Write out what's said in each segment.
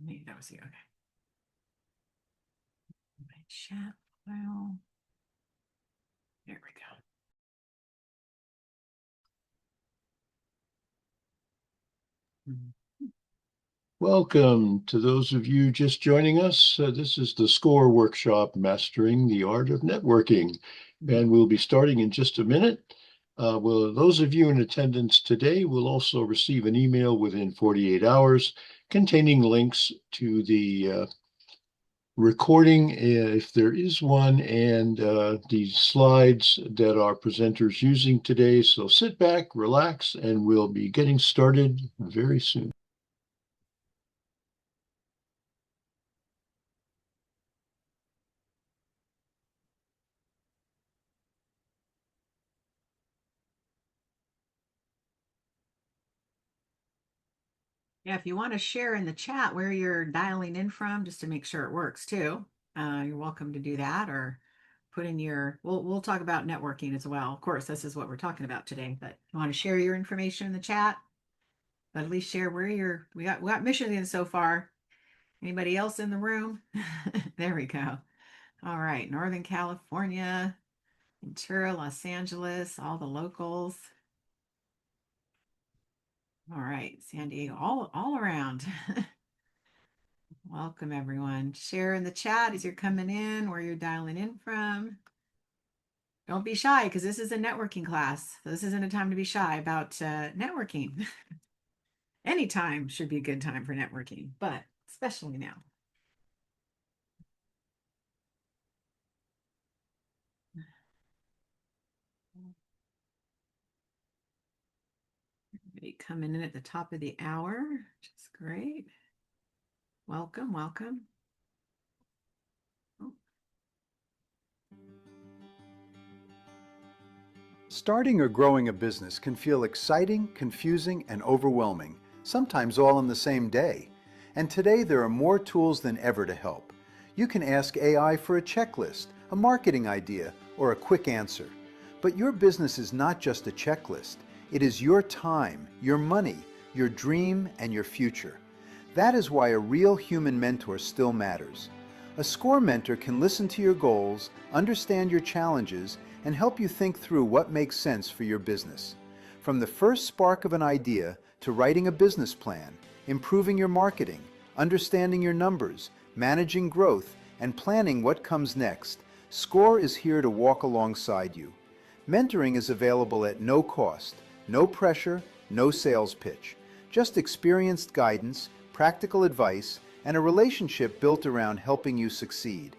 Maybe that was you. Okay. My chat file. There we go. Welcome to those of you just joining us. This is the SCORE workshop, Mastering the Art of Networking, and we'll be starting in just a minute. Those of you in attendance today will also receive an email within 48 hours containing links to the recording, if there is one, and the slides that our presenters using today. So sit back, relax, and we'll be getting started very soon. Yeah, if you want to share in the chat where you're dialing in from, just to make sure it works too, you're welcome to do that, or put in your. We'll talk about networking as well. Of course, this is what we're talking about today. But you want to share your information in the chat, but at least share where you're. We got Michigan so far. Anybody else in the room? There we go. All right, Northern California, Ventura, Los Angeles, all the locals. All right, San Diego, all around. Welcome, everyone. Share in the chat as you're coming in, where you're dialing in from. Don't be shy, because this is a networking class. So this isn't a time to be shy about networking. Any time should be a good time for networking, but especially now. Everybody coming in at the top of the hour, which is great. Welcome, welcome. Starting or growing a business can feel exciting, confusing, and overwhelming, sometimes all in the same day. And today there are more tools than ever to help. You can ask AI for a checklist, a marketing idea, or a quick answer. But your business is not just a checklist. It is your time, your money, your dream, and your future. That is why a real human mentor still matters. A SCORE mentor can listen to your goals, understand your challenges, and help you think through what makes sense for your business. From the first spark of an idea to writing a business plan, improving your marketing, understanding your numbers, managing growth, and planning what comes next, SCORE is here to walk alongside you. Mentoring is available at no cost, no pressure, no sales pitch. Just experienced guidance, practical advice, and a relationship built around helping you succeed.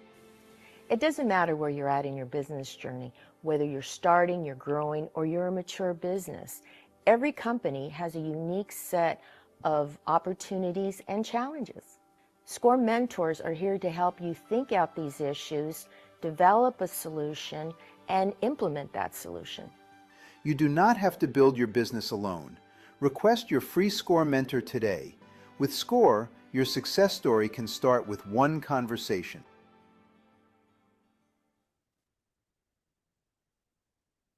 It doesn't matter where you're at in your business journey, whether you're starting, you're growing, or you're a mature business. Every company has a unique set of opportunities and challenges. SCORE mentors are here to help you think out these issues, develop a solution, and implement that solution. You do not have to build your business alone. Request your free SCORE mentor today. With SCORE, your success story can start with one conversation.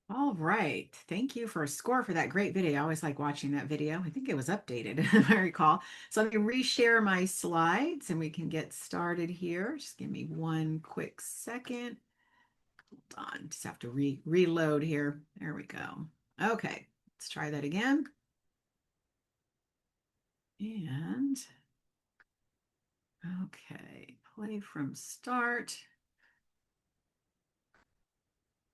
All right. Thank you for SCORE for that great video. I always like watching that video. I think it was updated, if I recall. So let me reshare my slides and we can get started here. Just give me one quick second. Hold on. Just have to reload here. There we go. Okay. Let's try that again. And okay, play from start.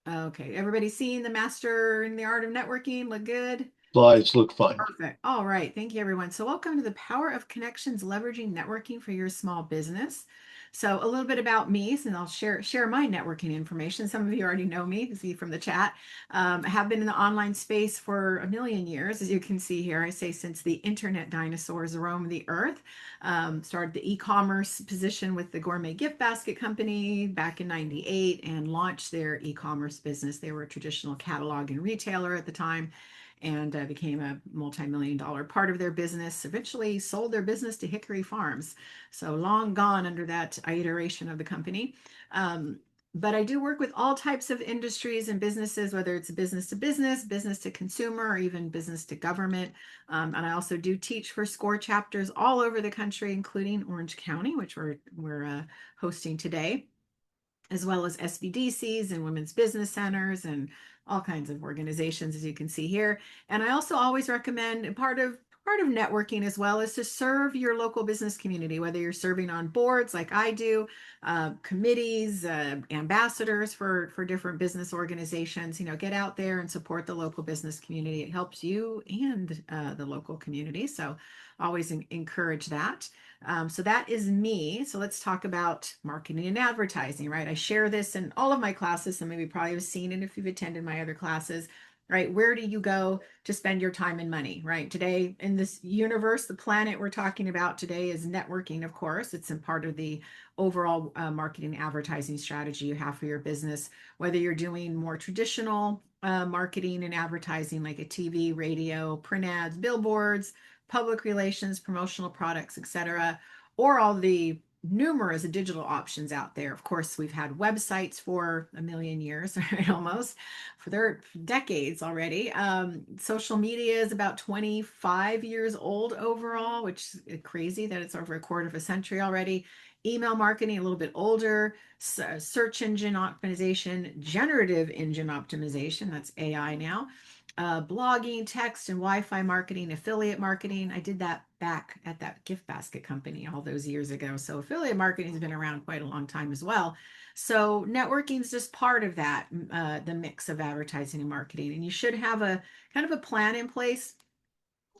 Okay, everybody seeing the master in the art of networking? Look good? Slides look fine. Perfect. All right. Thank you, everyone. So welcome to the Power of Connections, leveraging networking for your small business. So a little bit about me, and I'll share my networking information. Some of you already know me, see from the chat. I have been in the online space for a million years, as you can see here. I say since the internet dinosaurs roamed the earth. Started the e-commerce position with the Gourmet Gift Basket Company back in '98 and launched their e-commerce business. They were a traditional catalog and retailer at the time, and became a multi-million-dollar part of their business. Eventually sold their business to Hickory Farms. So long gone under that iteration of the company. But I do work with all types of industries and businesses, whether it's business to business, business to consumer, or even business to government. And I also do teach for SCORE chapters all over the country, including Orange County, which we're hosting today, as well as SBDCs and women's business centers and all kinds of organizations, as you can see here. And I also always recommend part of networking as well is to serve your local business community, whether you're serving on boards like I do, committees, ambassadors for different business organizations. Get out there and support the local business community. It helps you and the local community. So always encourage that. So that is me. So let's talk about marketing and advertising, right? I share this in all of my classes. Some of you probably have seen it if you've attended my other classes, right? Where do you go to spend your time and money, right? Today in this universe, the planet we're talking about today is networking, of course. It's a part of the overall marketing advertising strategy you have for your business, whether you're doing more traditional marketing and advertising like a TV, radio, print ads, billboards, public relations, promotional products, etc., or all the numerous digital options out there. Of course, we've had websites for a million years, right? Almost for their decades already. Social media is about 25 years old overall, which is crazy that it's over a quarter of a century already. Email marketing, a little bit older. Search engine optimization, generative engine optimization, that's AI now. Blogging, text and Wi-Fi marketing, affiliate marketing. I did that back at that gift basket company all those years ago. So affiliate marketing has been around quite a long time as well. So networking is just part of that, the mix of advertising and marketing. And you should have a kind of a plan in place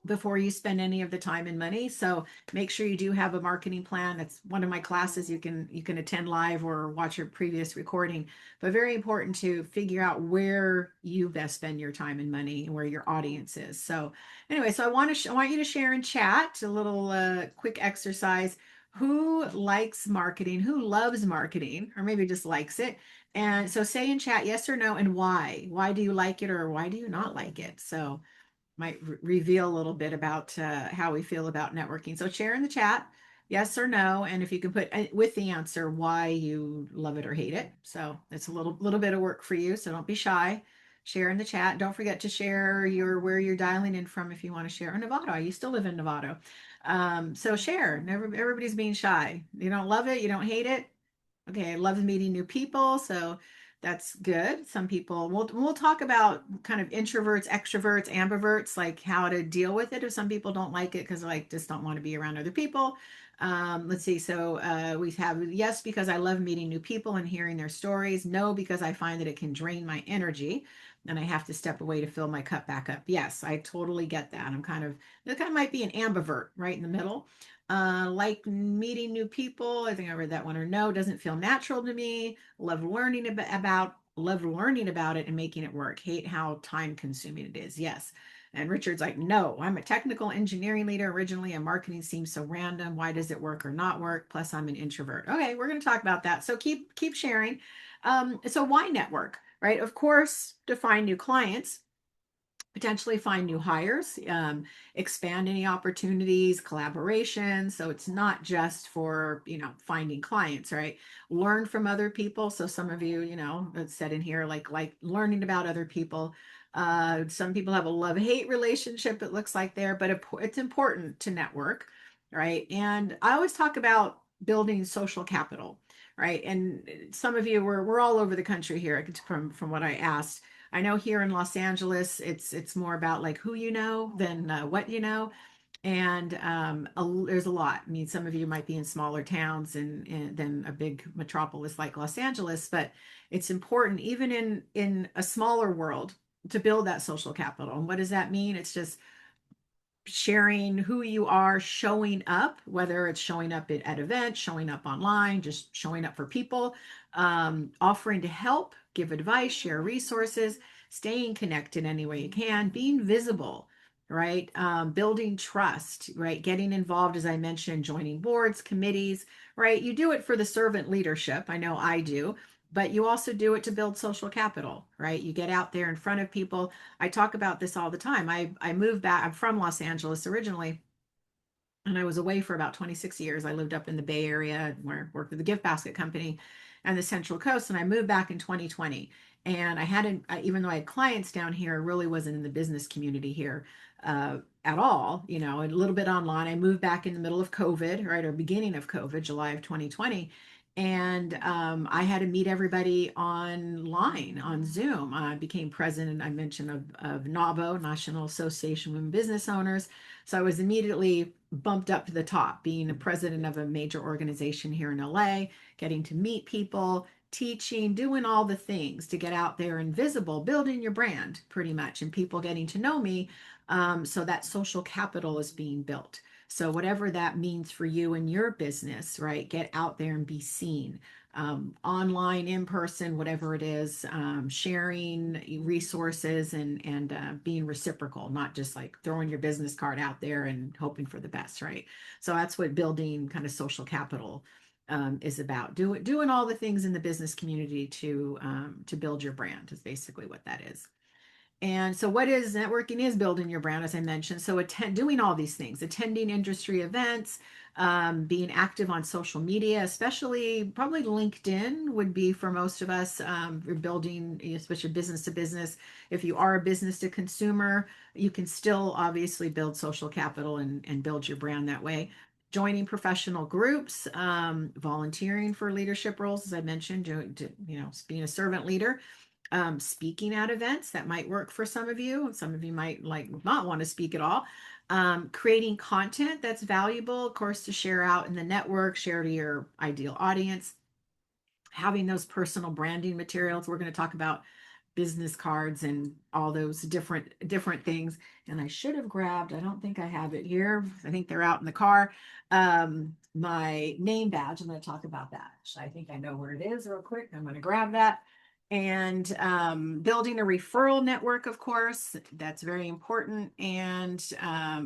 before you spend any of the time and money. So make sure you do have a marketing plan. That's one of my classes. You can attend live or watch your previous recording, but very important to figure out where you best spend your time and money and where your audience is. So anyway, so I want you to share in chat a little quick exercise. Who likes marketing? Who loves marketing? Or maybe just likes it? And so say in chat yes or no and why. Why do you like it or why do you not like it? So might reveal a little bit about how we feel about networking. So share in the chat, yes or no, and if you can put with the answer why you love it or hate it. So it's a little bit of work for you. So don't be shy. Share in the chat. Don't forget to share where you're dialing in from if you want to share. Or Nevada, you still live in Nevada. So share. Everybody's being shy. You don't love it. You don't hate it. Okay, I love meeting new people, so that's good. Some people we'll talk about kind of introverts, extroverts, ambiverts, like how to deal with it if some people don't like it because like just don't want to be around other people. Let's see. So we have yes because I love meeting new people and hearing their stories. No because I find that it can drain my energy and I have to step away to fill my cup back up. Yes, I totally get that. That kind of might be an ambivert right in the middle. Like meeting new people. I think I read that one or no, doesn't feel natural to me. Love learning about it and making it work. Hate how time consuming it is. Yes. And Richard's like, no, I'm a technical engineering leader originally, and marketing seems so random. Why does it work or not work? Plus, I'm an introvert. Okay, we're going to talk about that. So keep sharing. So why network, right? Of course, to find new clients, potentially find new hires, expand any opportunities, collaboration. So it's not just for, finding clients, right? Learn from other people. So some of you, that's said in here, like learning about other people. Some people have a love-hate relationship, it looks like there, but it's important to network, right? And I always talk about building social capital, right? And some of you we're all over the country here from what I asked. I know here in Los Angeles, it's more about like who you know than what you know, and there's a lot. I mean, some of you might be in smaller towns and than a big metropolis like Los Angeles, but it's important even in a smaller world to build that social capital. And what does that mean? It's just sharing who you are, showing up, whether it's showing up at events, showing up online, just showing up for people, offering to help, give advice, share resources, staying connected any way you can, being visible, right? Building trust, right? Getting involved, as I mentioned, joining boards, committees, right? You do it for the servant leadership. I know I do. But you also do it to build social capital, right? You get out there in front of people. I talk about this all the time. I moved back. I'm from Los Angeles originally, and I was away for about 26 years. I lived up in the Bay Area where I worked with the gift basket company. and the Central Coast. And I moved back in 2020. And I hadn't, even though I had clients down here, I really wasn't in the business community here at all, you know, a little bit online. I moved back in the middle of COVID, right, or beginning of COVID, July of 2020. And I had to meet everybody online on Zoom. I became president, I mentioned, of NAWBO, National Association of Women Business Owners. So I was immediately bumped up to the top, being the president of a major organization here in LA, getting to meet people, teaching, doing all the things to get out there and visible, building your brand pretty much, and people getting to know me. So that social capital is being built. So whatever that means for you and your business, right? Get out there and be seen. Online, in person, whatever it is, sharing resources and being reciprocal, not just like throwing your business card out there and hoping for the best, right? So that's what building kind of social capital is about. Doing all the things in the business community to build your brand is basically what that is. And so what is networking is building your brand, as I mentioned. So doing all these things, attending industry events, being active on social media, especially probably LinkedIn would be for most of us. You're building, especially business to business. If you are a business to consumer, you can still obviously build social capital and build your brand that way. Joining professional groups, volunteering for leadership roles, as I mentioned, being a servant leader, speaking at events that might work for some of you. Some of you might like not want to speak at all. Creating content that's valuable, of course, to share out in the network, share to your ideal audience. Having those personal branding materials. We're going to talk about business cards and all those different things. And I should have grabbed, I don't think I have it here. I think they're out in the car. My name badge. I'm going to talk about that. I think I know where it is real quick. I'm going to grab that. And building a referral network, of course, that's very important. And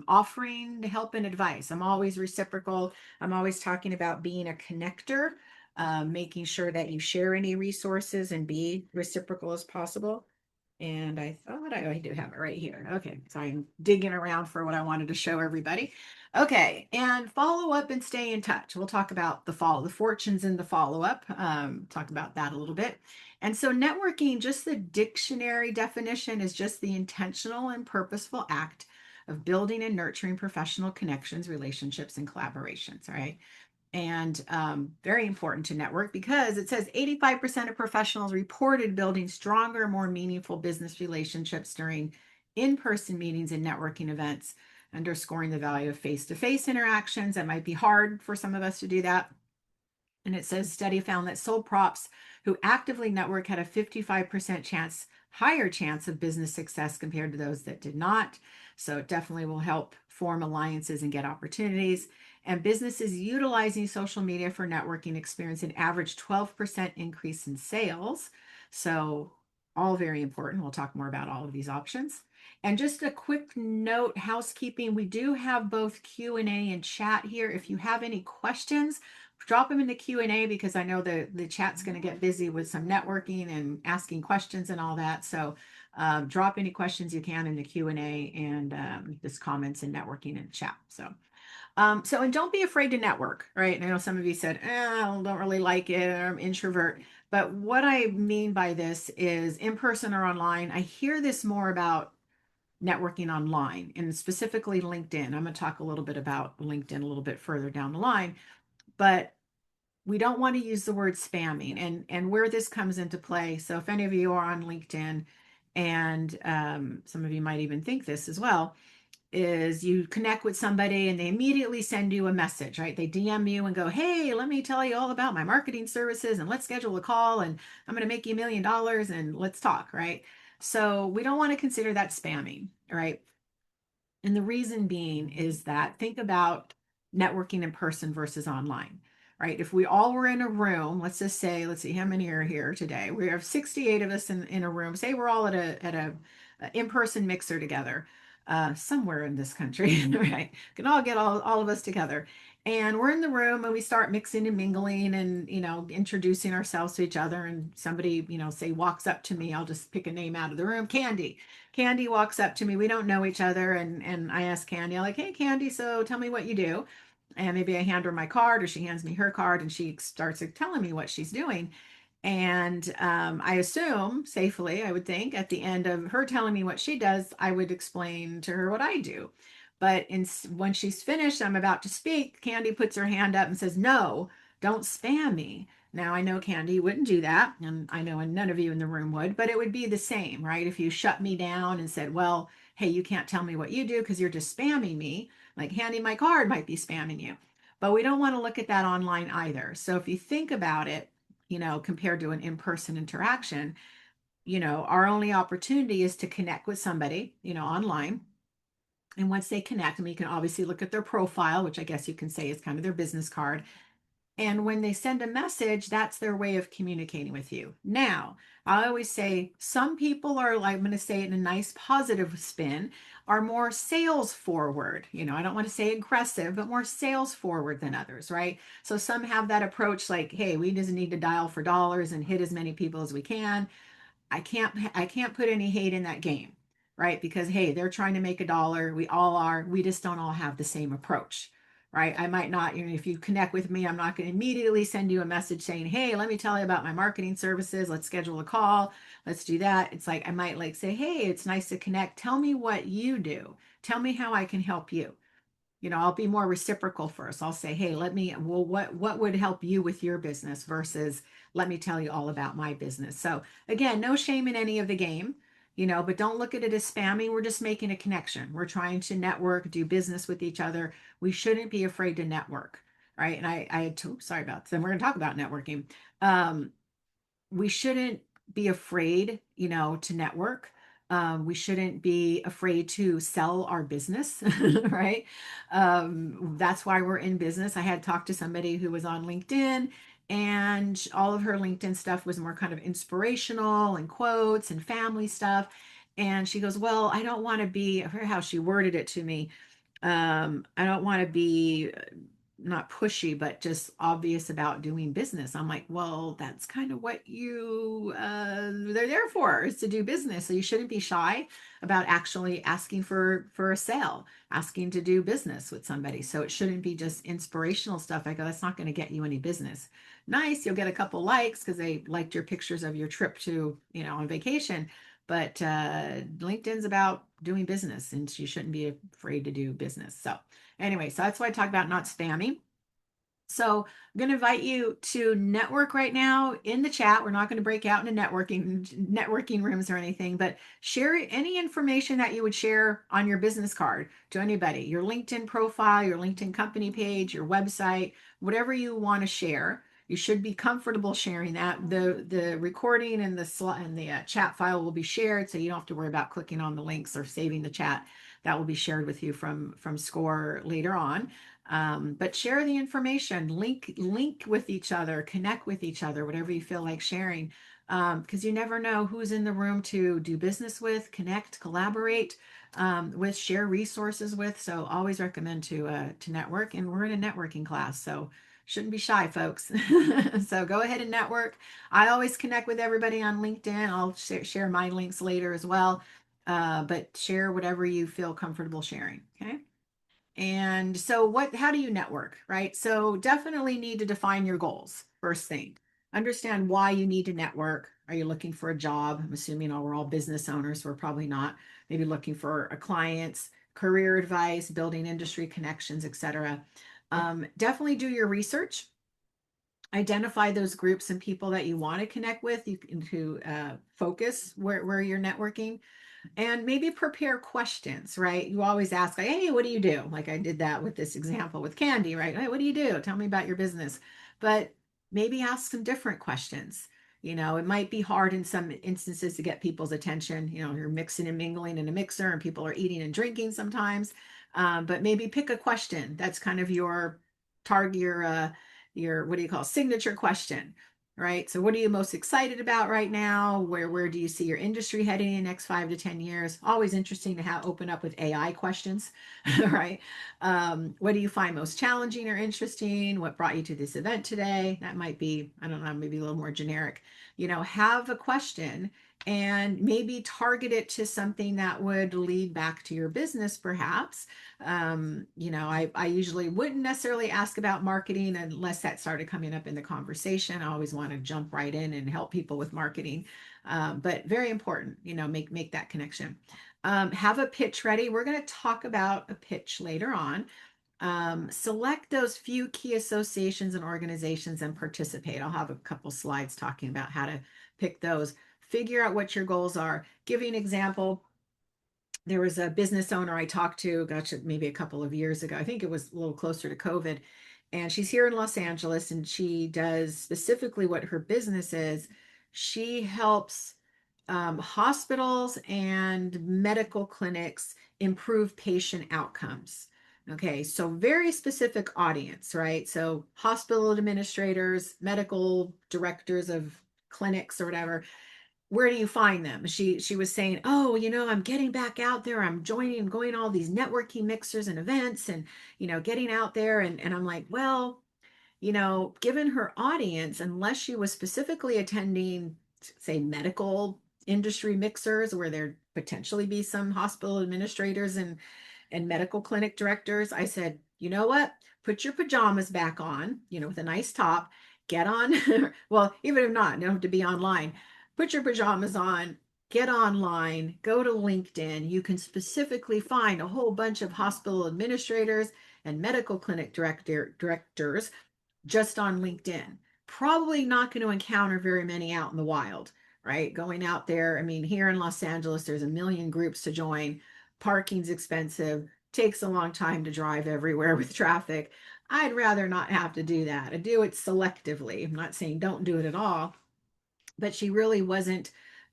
offering help and advice. I'm always reciprocal. I'm always talking about being a connector, making sure that you share any resources and be reciprocal as possible. And I thought I do have it right here. Okay, so I'm digging around for what I wanted to show everybody. Okay, and follow up and stay in touch. We'll talk about the fortunes in the follow up. Talk about that a little bit. And so networking, just the dictionary definition, is just the intentional and purposeful act of building and nurturing professional connections, relationships, and collaborations, right? And very important to network because it says 85% of professionals reported building stronger, more meaningful business relationships during in-person meetings and networking events, underscoring the value of face-to-face interactions. That might be hard for some of us to do that. And it says study found that sole props who actively network had a 55% higher chance of business success compared to those that did not. So it definitely will help form alliances and get opportunities. And businesses utilizing social media for networking experience an average 12% increase in sales. So all very important. We'll talk more about all of these options. And just a quick note, housekeeping, we do have both Q&A and chat here. If you have any questions, drop them in the Q&A because I know the chat's going to get busy with some networking and asking questions and all that. So drop any questions you can in the Q&A and just comments and networking in chat. So and don't be afraid to network, right? And I know some of you said, I don't really like it, or I'm introvert. But what I mean by this is in person or online. I hear this more about networking online and specifically LinkedIn. I'm going to talk a little bit about LinkedIn a little bit further down the line, but we don't want to use the word spamming and where this comes into play. So if any of you are on LinkedIn, and some of you might even think this as well, is you connect with somebody and they immediately send you a message, right? They DM you and go, hey, let me tell you all about my marketing services and let's schedule a call and I'm going to make you $1 million and let's talk, right? So we don't want to consider that spamming, right? And the reason being is that think about networking in person versus online, right? If we all were in a room, let's just say, let's see how many are here today. We have 68 of us in a room. Say we're all at a in-person mixer together somewhere in this country, right? Can all get all of us together. And we're in the room and we start mixing and mingling and, introducing ourselves to each other. And somebody, say walks up to me, I'll just pick a name out of the room, Candy. Candy walks up to me. We don't know each other. And I ask Candy, I'm like, hey, Candy, so tell me what you do. And maybe I hand her my card or she hands me her card and she starts telling me what she's doing. And I assume safely, I would think, at the end of her telling me what she does, I would explain to her what I do. But when she's finished, I'm about to speak, Candy puts her hand up and says, "No, don't spam me." Now, I know Candy wouldn't do that, and I know none of you in the room would, but it would be the same, right? If you shut me down and said, "Well, hey, you can't tell me what you do because you're just spamming me," like handing my card might be spamming you. But we don't want to look at that online either. So if you think about it, compared to an in-person interaction, our only opportunity is to connect with somebody, online. And once they connect, and you can obviously look at their profile, which I guess you can say is kind of their business card. And when they send a message, that's their way of communicating with you. Now, I always say some people are, like, I'm going to say it in a nice positive spin, are more sales forward. I don't want to say aggressive, but more sales forward than others, right? So some have that approach like, hey, we just need to dial for dollars and hit as many people as we can. I can't put any hate in that game, right? Because hey, they're trying to make a dollar. We all are. We just don't all have the same approach, right? I might not, if you connect with me, I'm not going to immediately send you a message saying, "Hey, let me tell you about my marketing services. Let's schedule a call. Let's do that." It's like I might like say, "Hey, it's nice to connect. Tell me what you do. Tell me how I can help you." I'll be more reciprocal first. I'll say, "Hey, what would help you with your business versus let me tell you all about my business." So again, no shame in any of the game, but don't look at it as spamming. We're just making a connection. We're trying to network, do business with each other. We shouldn't be afraid to network, right? And I had to, sorry about this. And we're going to talk about networking. We shouldn't be afraid, to network. We shouldn't be afraid to sell our business, right? That's why we're in business. I had talked to somebody who was on LinkedIn, and all of her LinkedIn stuff was more kind of inspirational and quotes and family stuff. And she goes, "Well, I don't want to be," I forget how she worded it to me. "I don't want to be not pushy, but just obvious about doing business." I'm like, "Well, that's kind of what they're there for, is to do business. So you shouldn't be shy about actually asking for a sale, asking to do business with somebody. So it shouldn't be just inspirational stuff." I go, "That's not going to get you any business. Nice, you'll get a couple likes because they liked your pictures of your trip to, on vacation. But LinkedIn's about doing business, and you shouldn't be afraid to do business." So anyway, so that's why I talk about not spamming. So I'm going to invite you to network right now in the chat. We're not going to break out into networking rooms or anything, but share any information that you would share on your business card to anybody, your LinkedIn profile, your LinkedIn company page, your website, whatever you want to share. You should be comfortable sharing that. The recording and the chat file will be shared, so you don't have to worry about clicking on the links or saving the chat. That will be shared with you from SCORE later on. But share the information, link with each other, connect with each other, whatever you feel like sharing, because you never know who's in the room to do business with, connect, collaborate with, share resources with. So always recommend to network, and we're in a networking class, so shouldn't be shy, folks. So go ahead and network. I always connect with everybody on LinkedIn. I'll share my links later as well, but share whatever you feel comfortable sharing. Okay. And so how do you network, right? So definitely need to define your goals first thing. Understand why you need to network. Are you looking for a job? I'm assuming we're all business owners. We're probably not. Maybe looking for a client's career advice, building industry connections, etc. Definitely do your research. Identify those groups and people that you want to connect with. You can focus where you're networking. And maybe prepare questions, right? You always ask, like, "Hey, what do you do?" Like I did that with this example with Candy, right? "Hey, what do you do? Tell me about your business." But maybe ask some different questions. It might be hard in some instances to get people's attention. You're mixing and mingling in a mixer and people are eating and drinking sometimes. But maybe pick a question that's kind of your target, your what do you call, signature question, right? So what are you most excited about right now? Where do you see your industry heading in the next 5 to 10 years? Always interesting to open up with AI questions, right? What do you find most challenging or interesting? What brought you to this event today? That might be, I don't know, maybe a little more generic. Have a question and maybe target it to something that would lead back to your business, perhaps. I usually wouldn't necessarily ask about marketing unless that started coming up in the conversation. I always want to jump right in and help people with marketing. But very important, make that connection. Have a pitch ready. We're going to talk about a pitch later on. Select those few key associations and organizations and participate. I'll have a couple slides talking about how to pick those. Figure out what your goals are. Give you an example. There was a business owner I talked to, gosh, maybe a couple of years ago. I think it was a little closer to COVID. And she's here in Los Angeles, and she does specifically what her business is. She helps hospitals and medical clinics improve patient outcomes. Okay, so very specific audience, right? So hospital administrators, medical directors of clinics or whatever, where do you find them? She was saying, oh, I'm getting back out there. I'm going all these networking mixers and events and, getting out there. And I'm like, well, given her audience, unless she was specifically attending, say, medical industry mixers where there potentially be some hospital administrators and medical clinic directors, I said, you know what? Put your pajamas back on, with a nice top, get on, well, even if not, don't have to be online. Put your pajamas on, get online, go to LinkedIn. You can specifically find a whole bunch of hospital administrators and medical clinic directors just on LinkedIn. Probably not going to encounter very many out in the wild, right? Going out there. I mean, here in Los Angeles, there's a million groups to join. Parking's expensive, takes a long time to drive everywhere with traffic. I'd rather not have to do that. I do it selectively. I'm not saying don't do it at all, but she really wasn't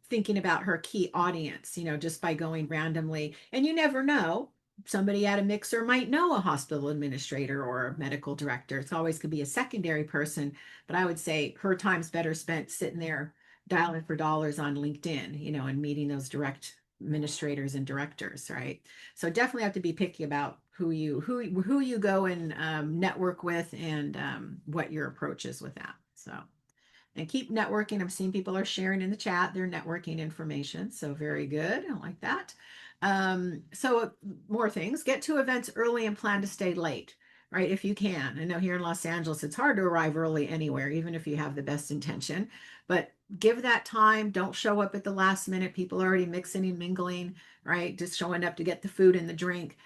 thinking about her key audience, just by going randomly. And you never know, somebody at a mixer might know a hospital administrator or a medical director. It's always could be a secondary person, but I would say her time's better spent sitting there dialing for dollars on LinkedIn, and meeting those direct administrators and directors, right? So definitely have to be picky about who you go and network with, and what your approach is with that. So, and keep networking. I'm seeing people are sharing in the chat their networking information. So very good. I like that. So more things, get to events early and plan to stay late, right? If you can. I know here in Los Angeles, it's hard to arrive early anywhere, even if you have the best intention, but give that time. Don't show up at the last minute. People are already mixing and mingling, right? Just showing up to get the food and the drink.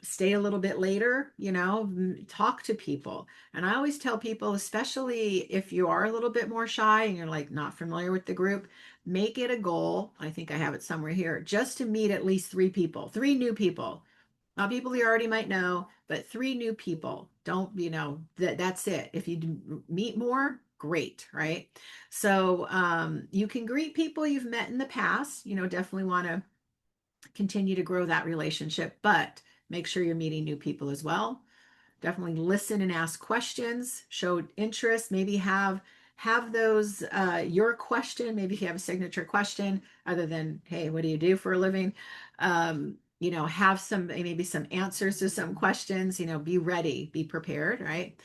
Stay a little bit later, talk to people. And I always tell people, especially if you are a little bit more shy and you're like not familiar with the group, make it a goal. I think I have it somewhere here, just to meet at least three people, three new people, not people you already might know, but three new people. Don't, that's it. If you meet more, great, right? So you can greet people you've met in the past, definitely want to continue to grow that relationship, but make sure you're meeting new people as well. Definitely listen and ask questions, show interest, maybe have those your question, maybe if you have a signature question other than, hey, what do you do for a living? Have maybe some answers to some questions, be ready, be prepared, right?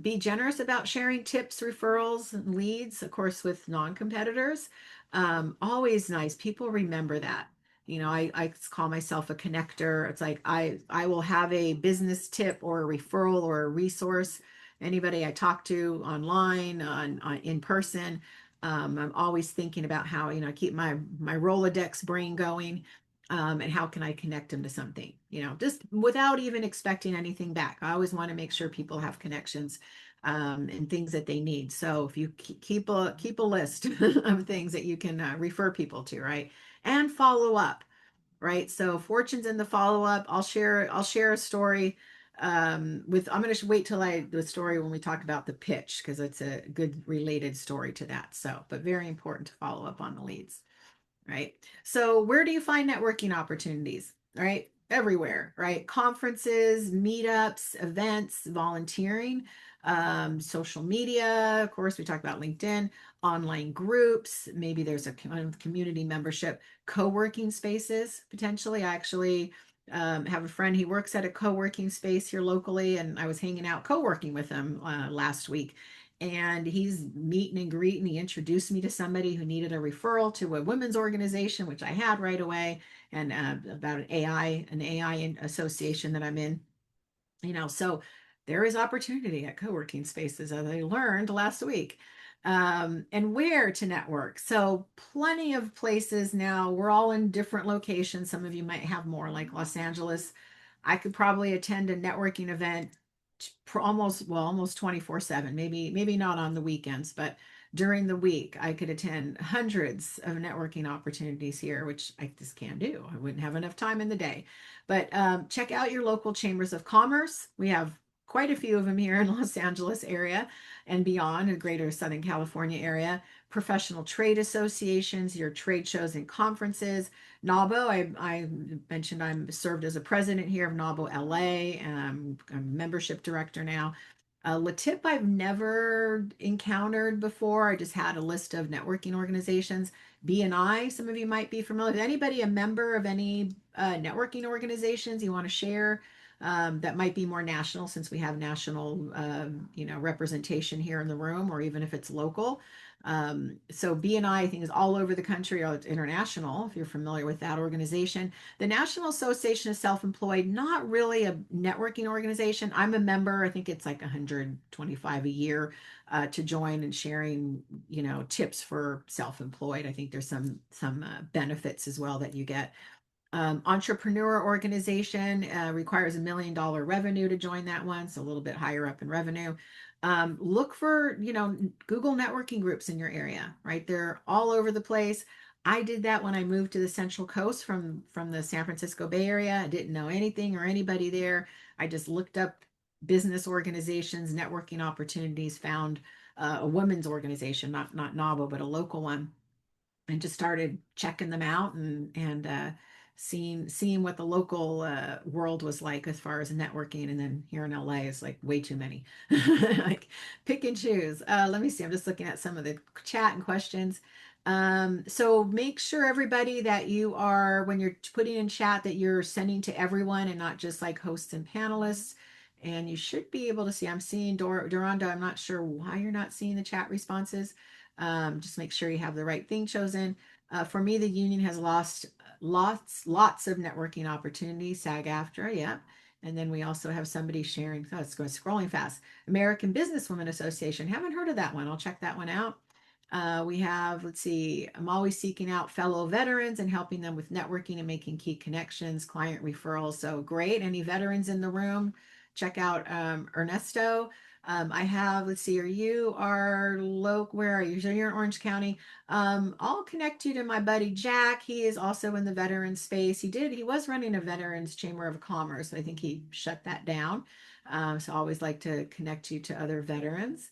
Be generous about sharing tips, referrals, and leads, of course, with non-competitors. Always nice. People remember that. I call myself a connector. It's like I will have a business tip or a referral or a resource. Anybody I talk to online, on in person, I'm always thinking about how, keep my Rolodex brain going, and how can I connect them to something, just without even expecting anything back. I always want to make sure people have connections, and things that they need. So if you keep a list of things that you can refer people to, right? And follow up, right? So fortunes in the follow up. I'll share a story I'm going to wait till the story when we talk about the pitch, because it's a good related story to that. So, but very important to follow up on the leads, right? So where do you find networking opportunities, right? Everywhere, right? Conferences, meetups, events, volunteering, social media. Of course, we talked about LinkedIn, online groups. Maybe there's a community membership, co-working spaces, potentially. I actually have a friend, he works at a co-working space here locally, and I was hanging out co-working with him last week. and he's meeting and greeting. He introduced me to somebody who needed a referral to a women's organization, which I had right away, and about an AI association that I'm in. So there is opportunity at co-working spaces, as I learned last week. And where to network. So plenty of places now. We're all in different locations. Some of you might have more, like Los Angeles. I could probably attend a networking event almost 24/7. Maybe not on the weekends, but during the week I could attend hundreds of networking opportunities here, which I just can't do. I wouldn't have enough time in the day. But check out your local chambers of commerce. We have quite a few of them here in Los Angeles area and beyond, the greater Southern California area. Professional trade associations, your trade shows and conferences. NAWBO, I mentioned I'm served as a president here of NAWBO LA, and I'm a membership director now. LATIP I've never encountered before. I just had a list of networking organizations. BNI, some of you might be familiar. Is anybody a member of any networking organizations you want to share? That might be more national, since we have national, representation here in the room, or even if it's local. So BNI, I think, is all over the country, or it's international, if you're familiar with that organization. The National Association of Self-Employed, not really a networking organization. I'm a member. I think it's like 125 a year to join, and sharing, tips for self-employed. I think there's some benefits as well that you get. Entrepreneur organization requires $1 million revenue to join that one, so a little bit higher up in revenue. Look for, Google networking groups in your area, right? They're all over the place. I did that when I moved to the Central Coast from the San Francisco Bay Area. I didn't know anything or anybody there. I just looked up business organizations, networking opportunities, found a women's organization, not NAWBO, but a local one, and just started checking them out, and seeing what the local world was like as far as networking. And then here in LA is like way too many. Like, pick and choose. Let me see. I'm just looking at some of the chat and questions. So make sure, everybody, that you are, when you're putting in chat, that you're sending to everyone and not just like hosts and panelists. And you should be able to see, I'm seeing Durando. I'm not sure why you're not seeing the chat responses. Just make sure you have the right thing chosen. For me, the union has lost lots of networking opportunities. SAG-AFTRA, yeah. And then we also have somebody sharing. Oh, it's going scrolling fast. American Businesswomen Association. Haven't heard of that one. I'll check that one out. We have, let's see, I'm always seeking out fellow veterans and helping them with networking and making key connections, client referrals. So great. Any veterans in the room? Check out Ernesto. I have, let's see, where are you? So you're in Orange County. I'll connect you to my buddy Jack. He is also in the veteran space. He was running a Veterans Chamber of Commerce, but I think he shut that down. So I always like to connect you to other veterans.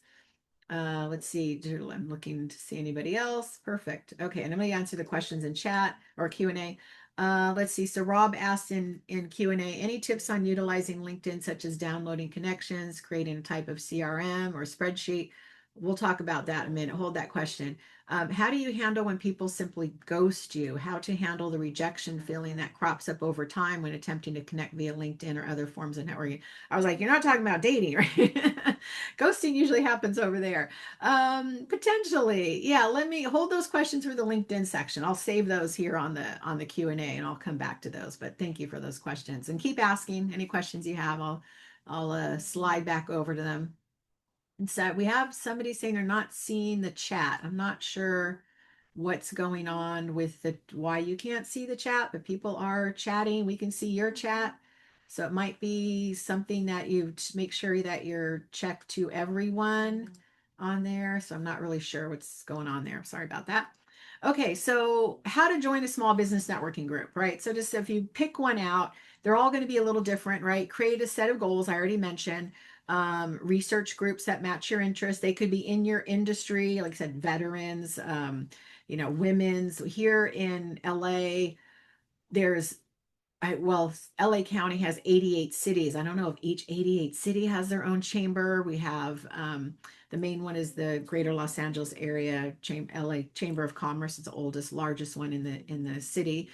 Let's see, I'm looking to see anybody else. Perfect. Okay, and I'm going to answer the questions in chat or Q&A. Let's see. So Rob asked in Q&A, any tips on utilizing LinkedIn, such as downloading connections, creating a type of CRM or spreadsheet? We'll talk about that in a minute. Hold that question. How do you handle when people simply ghost you? How to handle the rejection feeling that crops up over time when attempting to connect via LinkedIn or other forms of networking? I was like, you're not talking about dating, right? Ghosting usually happens over there. Potentially. Yeah, let me hold those questions for the LinkedIn section. I'll save those here on the Q&A, and I'll come back to those. But thank you for those questions, and keep asking any questions you have. I'll slide back over to them. And so we have somebody saying they're not seeing the chat. I'm not sure what's going on with why you can't see the chat, but people are chatting. We can see your chat. So it might be something that you make sure that you're checked to everyone on there. So I'm not really sure what's going on there. Sorry about that. Okay, so how to join a small business networking group, right? So just if you pick one out, they're all going to be a little different, right? Create a set of goals. I already mentioned. Research groups that match your interests. They could be in your industry, like I said, veterans, women's. Here in LA, LA County has 88 cities. I don't know if each 88 city has their own chamber. We have the main one is the Greater Los Angeles Area LA Chamber of Commerce. It's the oldest, largest one in the city.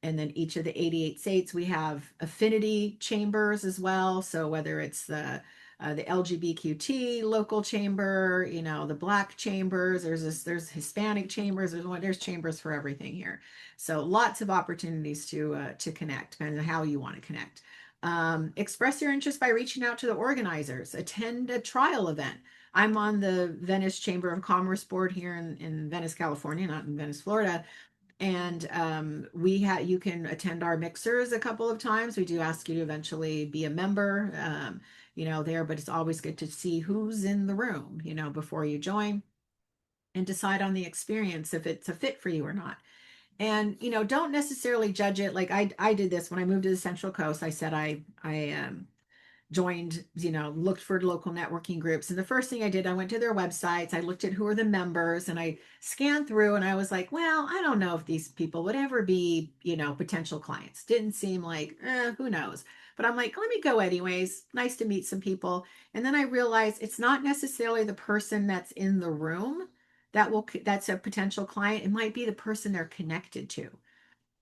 And then each of the 88 states, we have affinity chambers as well. So whether it's the the LGBTQT local chamber, you know, the Black chambers. There's Hispanic chambers. There's chambers for everything here. So lots of opportunities to connect, depending on how you want to connect. Express your interest by reaching out to the organizers. Attend a trial event. I'm on the Venice Chamber of Commerce board here in Venice, California, not in Venice, Florida. And you can attend our mixers a couple of times. We do ask you to eventually be a member, there, but it's always good to see who's in the room, before you join and decide on the experience if it's a fit for you or not. And, don't necessarily judge it. Like I did this when I moved to the Central Coast. I said I joined, looked for local networking groups. And the first thing I did, I went to their websites, I looked at who are the members, and I scanned through, and I was like, well, I don't know if these people would ever be, potential clients. Didn't seem like, who knows? But I'm like, let me go anyways. Nice to meet some people. And then I realized it's not necessarily the person that's in the room that's a potential client. It might be the person they're connected to.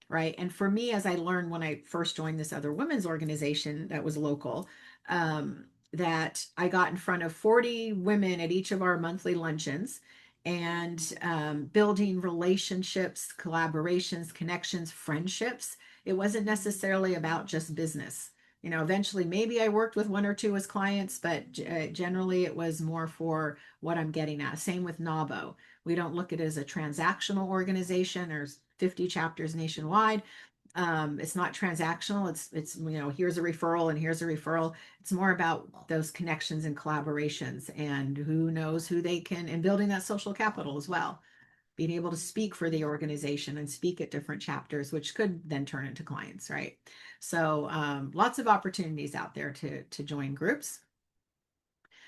Right. And for me, as I learned when I first joined this other women's organization that was local, that I got in front of 40 women at each of our monthly luncheons, and building relationships, collaborations, connections, friendships. It wasn't necessarily about just business. Eventually maybe I worked with one or two as clients, but generally it was more for what I'm getting at. Same with NAWBO. We don't look at it as a transactional organization. There's 50 chapters nationwide. It's not transactional. It's here's a referral and here's a referral. It's more about those connections and collaborations, and who knows who they can, and building that social capital as well. Being able to speak for the organization and speak at different chapters, which could then turn into clients, right? So lots of opportunities out there to join groups.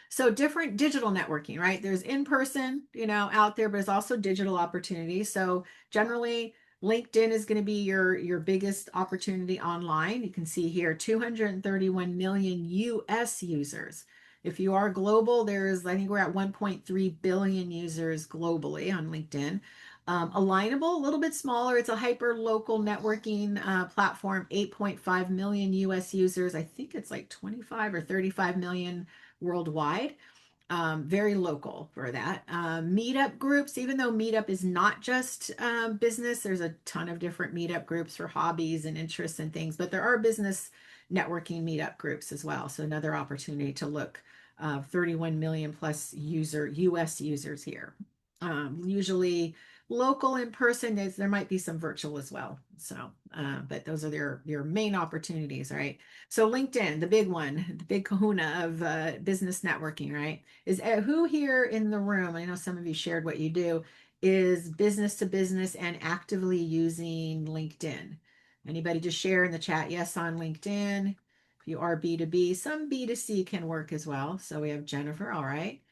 So different digital networking, right? There's in-person, out there, but there's also digital opportunities. So generally, LinkedIn is going to be your biggest opportunity online. You can see here 231 million US users. If you are global, I think we're at 1.3 billion users globally on LinkedIn. Alignable, a little bit smaller. It's a hyper local networking platform, 8.5 million US users. I think it's like 25 or 35 million worldwide. Very local for that. Meetup groups, even though Meetup is not just business, there's a ton of different Meetup groups for hobbies and interests and things, but there are business networking Meetup groups as well. So another opportunity to look. 31 million plus US users here. Usually local in person, there might be some virtual as well. So, but those are your main opportunities, right? So LinkedIn, the big one, the big kahuna of business networking, right? Is who here in the room, I know some of you shared what you do, is business to business and actively using LinkedIn? Anybody just share in the chat, yes, on LinkedIn. If you are B2B, some B2C can work as well. So we have Jennifer, all right.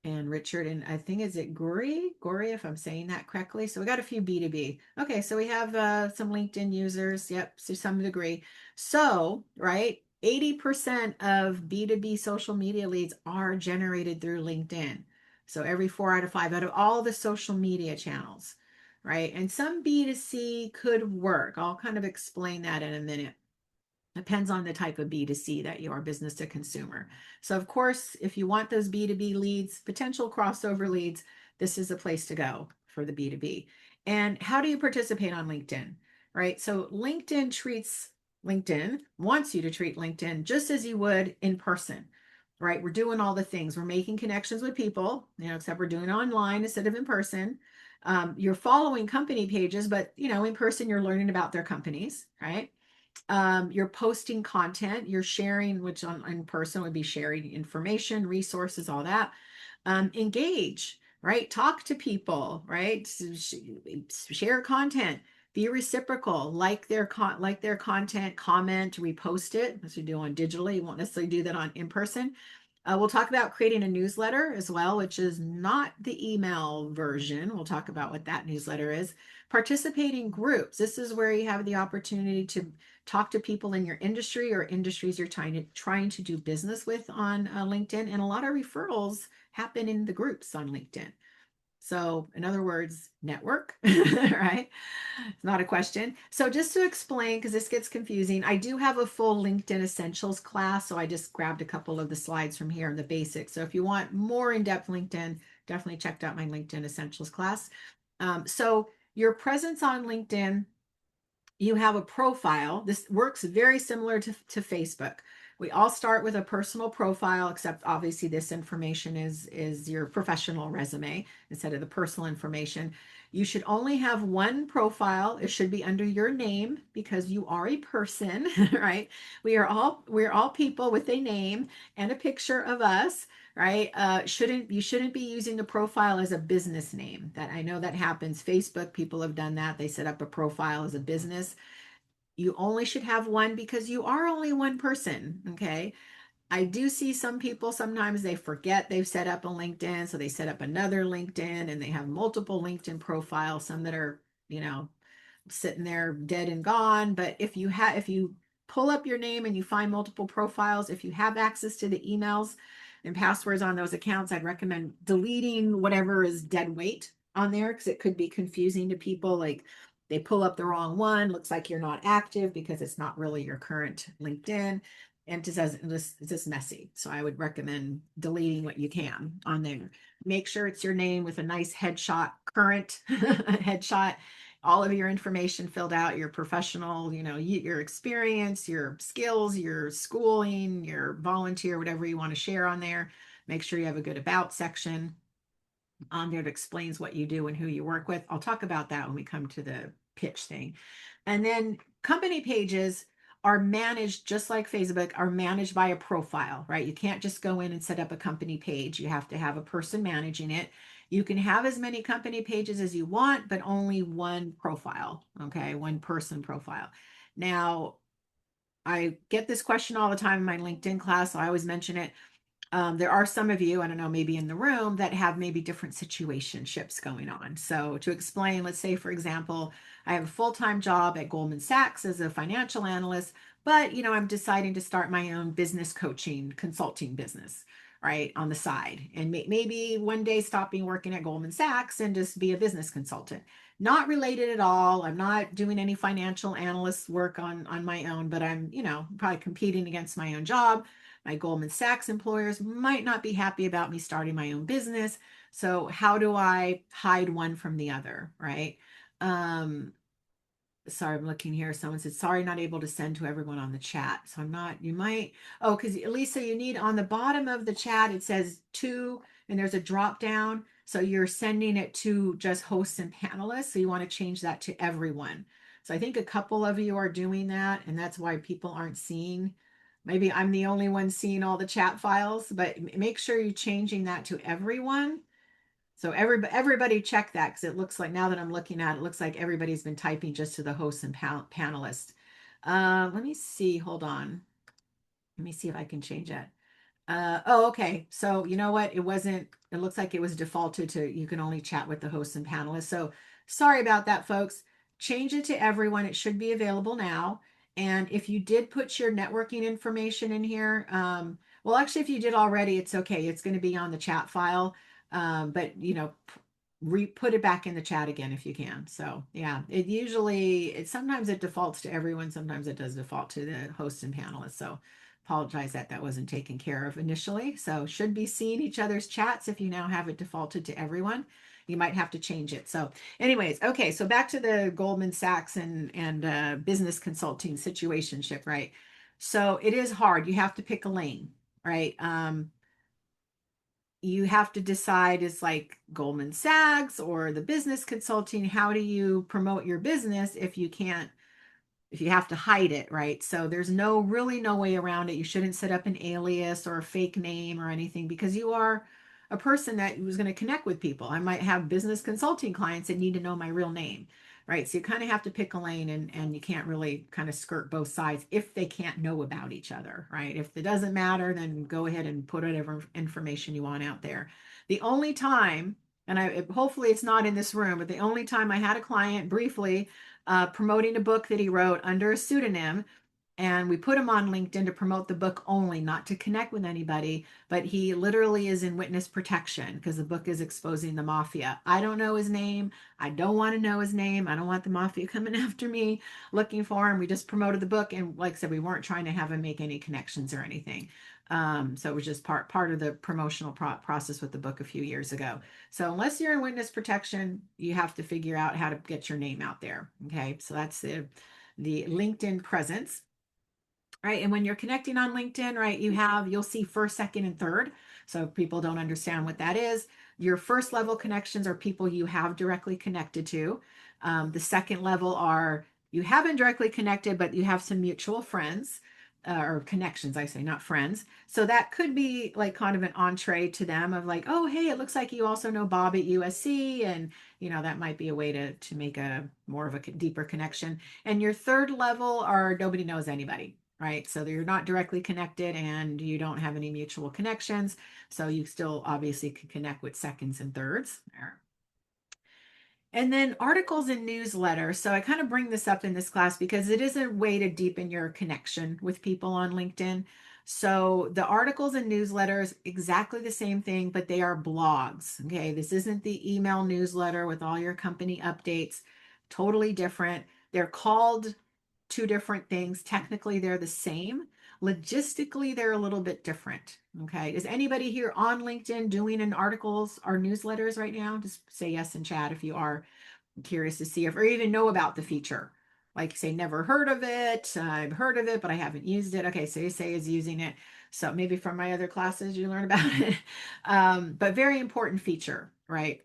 And Richard, and I think is it Gori, if I'm saying that correctly. So we got a few B2B. Okay, so we have some LinkedIn users. Yep, to some degree. So, right, 80% of B2B social media leads are generated through LinkedIn. So every 4 out of 5 out of all the social media channels, right? And some B2C could work. I'll kind of explain that in a minute. Depends on the type of B2C that you are, business to consumer. So of course, if you want those B2B leads, potential crossover leads, this is a place to go for the B2B. And how do you participate on LinkedIn, right? So LinkedIn wants you to treat LinkedIn just as you would in person, right? We're doing all the things. We're making connections with people, except we're doing it online instead of in person. You're following company pages, but in person, you're learning about their companies, right? You're posting content, you're sharing, which in person would be sharing information, resources, all that. Engage, right? Talk to people, right? Share content, be reciprocal, like their content, comment, repost it, as you do on digitally. You won't necessarily do that on in person. We'll talk about creating a newsletter as well, which is not the email version. We'll talk about what that newsletter is. Participating groups. This is where you have the opportunity to talk to people in your industry or industries you're trying to do business with on LinkedIn. And a lot of referrals happen in the groups on LinkedIn. So in other words, network, right? It's not a question. So just to explain, because this gets confusing, I do have a full LinkedIn Essentials class. So I just grabbed a couple of the slides from here and the basics. So if you want more in-depth LinkedIn, definitely check out my LinkedIn Essentials class. So your presence on LinkedIn, you have a profile. This works very similar to Facebook. We all start with a personal profile, except obviously this information is your professional resume instead of the personal information. You should only have one profile. It should be under your name because you are a person, right? We're all people with a name and a picture of us, right? You shouldn't be using the profile as a business name. That I know that happens. Facebook people have done that. They set up a profile as a business. You only should have one because you are only one person. Okay. I do see some people sometimes they forget they've set up a LinkedIn. So they set up another LinkedIn and they have multiple LinkedIn profiles, some that are, you know, sitting there dead and gone. But if you pull up your name and you find multiple profiles, if you have access to the emails and passwords on those accounts, I'd recommend deleting whatever is dead weight on there because it could be confusing to people. Like they pull up the wrong one, looks like you're not active because it's not really your current LinkedIn. And it's just messy. So I would recommend deleting what you can on there. Make sure it's your name with a nice headshot, current headshot, all of your information filled out, your professional, your experience, your skills, your schooling, your volunteer, whatever you want to share on there. Make sure you have a good about section on there that explains what you do and who you work with. I'll talk about that when we come to the pitch thing. And then company pages are managed just like Facebook, are managed by a profile, right? You can't just go in and set up a company page. You have to have a person managing it. You can have as many company pages as you want, but only one profile, okay? One person profile. Now, I get this question all the time in my LinkedIn class, so I always mention it. There are some of you, I don't know, maybe in the room that have maybe different situationships going on. So to explain, let's say, for example, I have a full-time job at Goldman Sachs as a financial analyst, but, I'm deciding to start my own business coaching consulting business, right, on the side. And maybe one day stopping working at Goldman Sachs and just be a business consultant. Not related at all. I'm not doing any financial analyst work on my own, but I'm, probably competing against my own job. My Goldman Sachs employers might not be happy about me starting my own business. So how do I hide one from the other, right? Sorry, I'm looking here. Someone said, sorry, not able to send to everyone on the chat. So because Lisa, you need on the bottom of the chat, it says to, and there's a drop down. So you're sending it to just hosts and panelists. So you want to change that to everyone. So I think a couple of you are doing that, and that's why people aren't seeing. Maybe I'm the only one seeing all the chat files, but make sure you're changing that to everyone. So everybody check that because it looks like now that I'm looking at it, looks like everybody's been typing just to the hosts and panelists. Let me see. Hold on. Let me see if I can change that. Okay. So you know what? It looks like it was defaulted to you can only chat with the hosts and panelists. So sorry about that, folks. Change it to everyone. It should be available now. And if you did put your networking information in here, well, actually, if you did already, it's okay. It's going to be on the chat file. But put it back in the chat again if you can. So yeah, sometimes it defaults to everyone. Sometimes it does default to the hosts and panelists. So apologize that wasn't taken care of initially. So should be seeing each other's chats if you now have it defaulted to everyone. You might have to change it. So anyways, okay. So back to the Goldman Sachs and business consulting situationship, right? So it is hard. You have to pick a lane, right? You have to decide is like Goldman Sachs or the business consulting. How do you promote your business if you have to hide it, right? So there's really no way around it. You shouldn't set up an alias or a fake name or anything because you are a person that was going to connect with people. I might have business consulting clients that need to know my real name, right? So you kind of have to pick a lane and you can't really kind of skirt both sides if they can't know about each other, right? If it doesn't matter, then go ahead and put whatever information you want out there. The only time, and hopefully it's not in this room, but the only time I had a client briefly promoting a book that he wrote under a pseudonym. and we put him on LinkedIn to promote the book only, not to connect with anybody, but he literally is in witness protection because the book is exposing the mafia. I don't know his name. I don't want to know his name. I don't want the mafia coming after me looking for him. We just promoted the book, and like I said, we weren't trying to have him make any connections or anything. So it was just part of the promotional process with the book a few years ago. So unless you're in witness protection, you have to figure out how to get your name out there. Okay, so that's the LinkedIn presence. Right. And when you're connecting on LinkedIn, right, you'll see first, second, and third. So people don't understand what that is. Your first level connections are people you have directly connected to. The second level are you haven't directly connected, but you have some mutual friends or connections, I say, not friends. So that could be like kind of an entree to them of like, oh, hey, it looks like you also know Bob at USC. And, that might be a way to make a more of a deeper connection. And your third level are nobody knows anybody, right? So you're not directly connected and you don't have any mutual connections. So you still obviously can connect with seconds and thirds. And then articles and newsletters. So I kind of bring this up in this class because it is a way to deepen your connection with people on LinkedIn. So the articles and newsletters, exactly the same thing, but they are blogs. Okay. This isn't the email newsletter with all your company updates. Totally different. They're called two different things. Technically, they're the same. Logistically, they're a little bit different. Okay. Is anybody here on LinkedIn doing an articles or newsletters right now? Just say yes in chat if you are curious to see if or even know about the feature. Like say, never heard of it. I've heard of it, but I haven't used it. Okay. So you say is using it. So maybe from my other classes, you learn about it. But very important feature, right?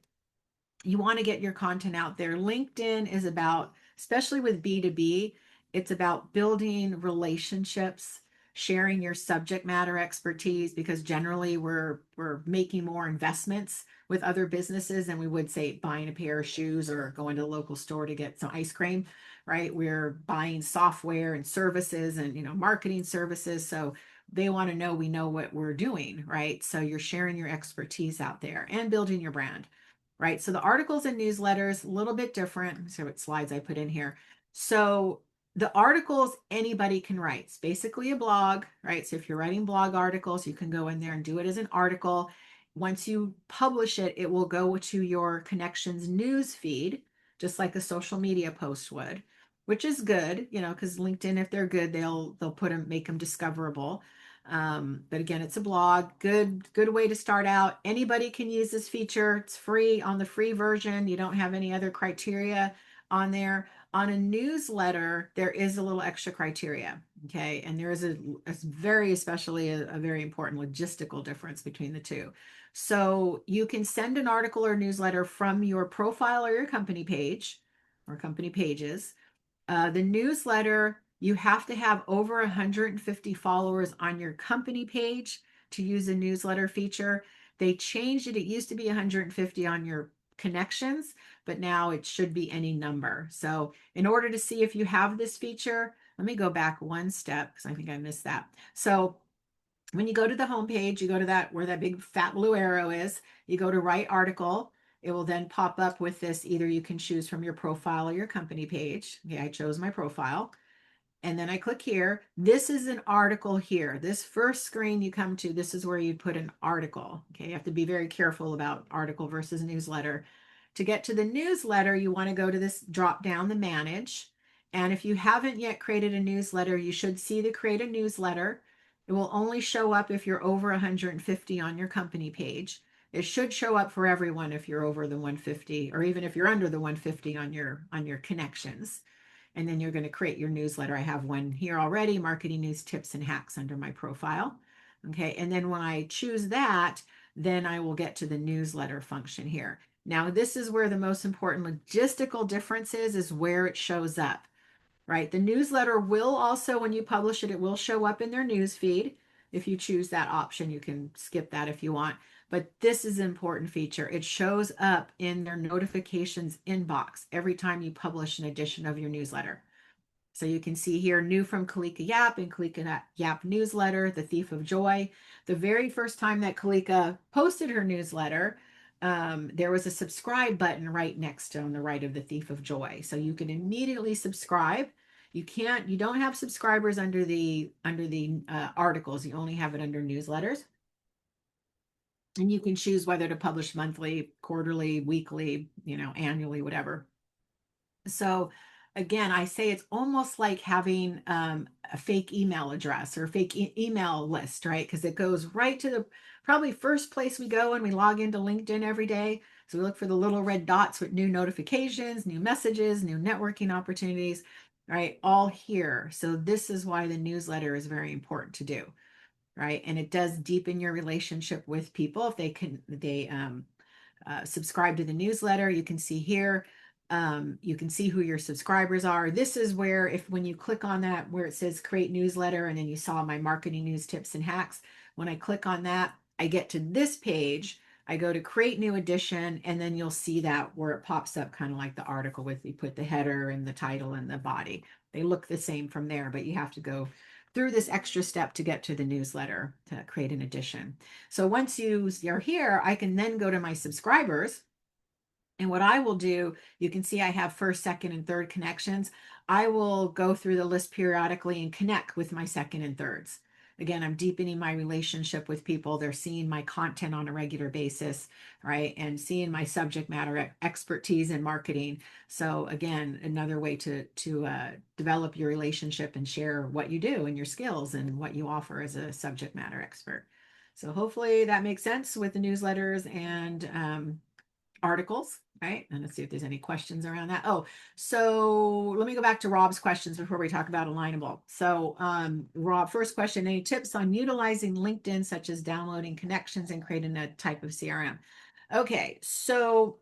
You want to get your content out there. LinkedIn is about, especially with B2B, it's about building relationships, sharing your subject matter expertise, because generally we're making more investments with other businesses than we would say buying a pair of shoes or going to the local store to get some ice cream, right? We're buying software and services and marketing services. So they want to know we know what we're doing, right? So you're sharing your expertise out there and building your brand, right? So the articles and newsletters, a little bit different. So what slides I put in here. So the articles anybody can write. It's basically a blog, right? So if you're writing blog articles, you can go in there and do it as an article. Once you publish it, it will go to your connections news feed, just like a social media post would, which is good, because LinkedIn, if they're good, they'll put them, make them discoverable. But again, it's a blog. Good way to start out. Anybody can use this feature. It's free on the free version. You don't have any other criteria on there. On a newsletter, there is a little extra criteria. Okay. And there is a especially a very important logistical difference between the two. So you can send an article or newsletter from your profile or your company page or company pages. The newsletter, you have to have over 150 followers on your company page to use a newsletter feature. They changed it. It used to be 150 on your connections, but now it should be any number. So in order to see if you have this feature, let me go back one step because I think I missed that. So when you go to the home page, you go to that where that big fat blue arrow is, you go to write article. It will then pop up with this. Either you can choose from your profile or your company page. Okay, I chose my profile. And then I click here. This is an article here. This first screen you come to, this is where you put an article. Okay, you have to be very careful about article versus newsletter. To get to the newsletter, you want to go to this drop down, the manage. And if you haven't yet created a newsletter, you should see the create a newsletter. It will only show up if you're over 150 on your company page. It should show up for everyone if you're over the 150, or even if you're under the 150 on your connections. And then you're going to create your newsletter. I have one here already, marketing news tips and hacks under my profile. Okay. And then when I choose that, then I will get to the newsletter function here. Now, this is where the most important logistical difference is where it shows up, right? The newsletter will also, when you publish it, it will show up in their news feed. If you choose that option, you can skip that if you want. But this is an important feature. It shows up in their notifications inbox every time you publish an edition of your newsletter. So you can see here, new from Kalika Yap and Kalika Yap newsletter, The Thief of Joy. The very first time that Kalika posted her newsletter, there was a subscribe button right next to on the right of The Thief of Joy. So you can immediately subscribe. You don't have subscribers under the articles. You only have it under newsletters. And you can choose whether to publish monthly, quarterly, weekly, annually, whatever. So again, I say it's almost like having a fake email address or fake email list, right? Because it goes right to the probably first place we go when we log into LinkedIn every day. So we look for the little red dots with new notifications, new messages, new networking opportunities, right? All here. So this is why the newsletter is very important to do, right? And it does deepen your relationship with people if they subscribe to the newsletter. You can see here, you can see who your subscribers are. This is where, when you click on that, where it says create newsletter, and then you saw my marketing news tips and hacks. When I click on that, I get to this page. I go to create new edition, and then you'll see that where it pops up kind of like the article with you put the header and the title and the body. They look the same from there, but you have to go through this extra step to get to the newsletter to create an edition. So once you are here, I can then go to my subscribers. And what I will do, you can see I have first, second, and third connections. I will go through the list periodically and connect with my second and thirds. Again, I'm deepening my relationship with people. They're seeing my content on a regular basis, right? And seeing my subject matter expertise in marketing. So again, another way to develop your relationship and share what you do and your skills and what you offer as a subject matter expert. So hopefully that makes sense with the newsletters and articles, right? And let's see if there's any questions around that. Oh, so let me go back to Rob's questions before we talk about Alignable. So Rob, first question, any tips on utilizing LinkedIn, such as downloading connections and creating a type of CRM? Okay, so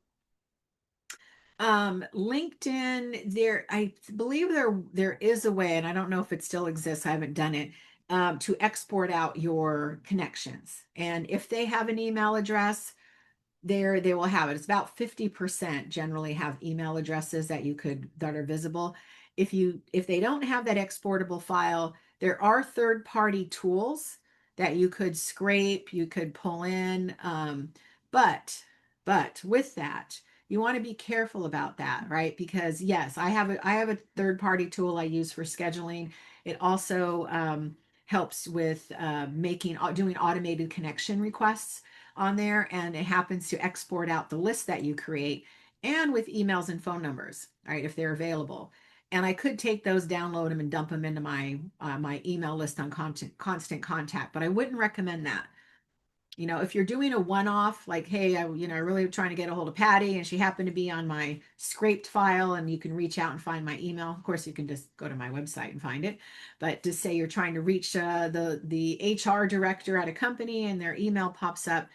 LinkedIn, I believe there is a way, and I don't know if it still exists, I haven't done it, to export out your connections. And if they have an email address, they will have it. It's about 50% generally have email addresses that are visible. If they don't have that exportable file, there are third-party tools that you could scrape, you could pull in. But with that, you want to be careful about that, right? Because yes, I have a third-party tool I use for scheduling. It also helps with doing automated connection requests on there, and it happens to export out the list that you create and with emails and phone numbers, right, if they're available. And I could take those, download them, and dump them into my email list on constant contact, but I wouldn't recommend that. If you're doing a one-off, like, hey, I really trying to get a hold of Patty, and she happened to be on my scraped file, and you can reach out and find my email. Of course, you can just go to my website and find it. But to say you're trying to reach the HR director at a company and their email pops up,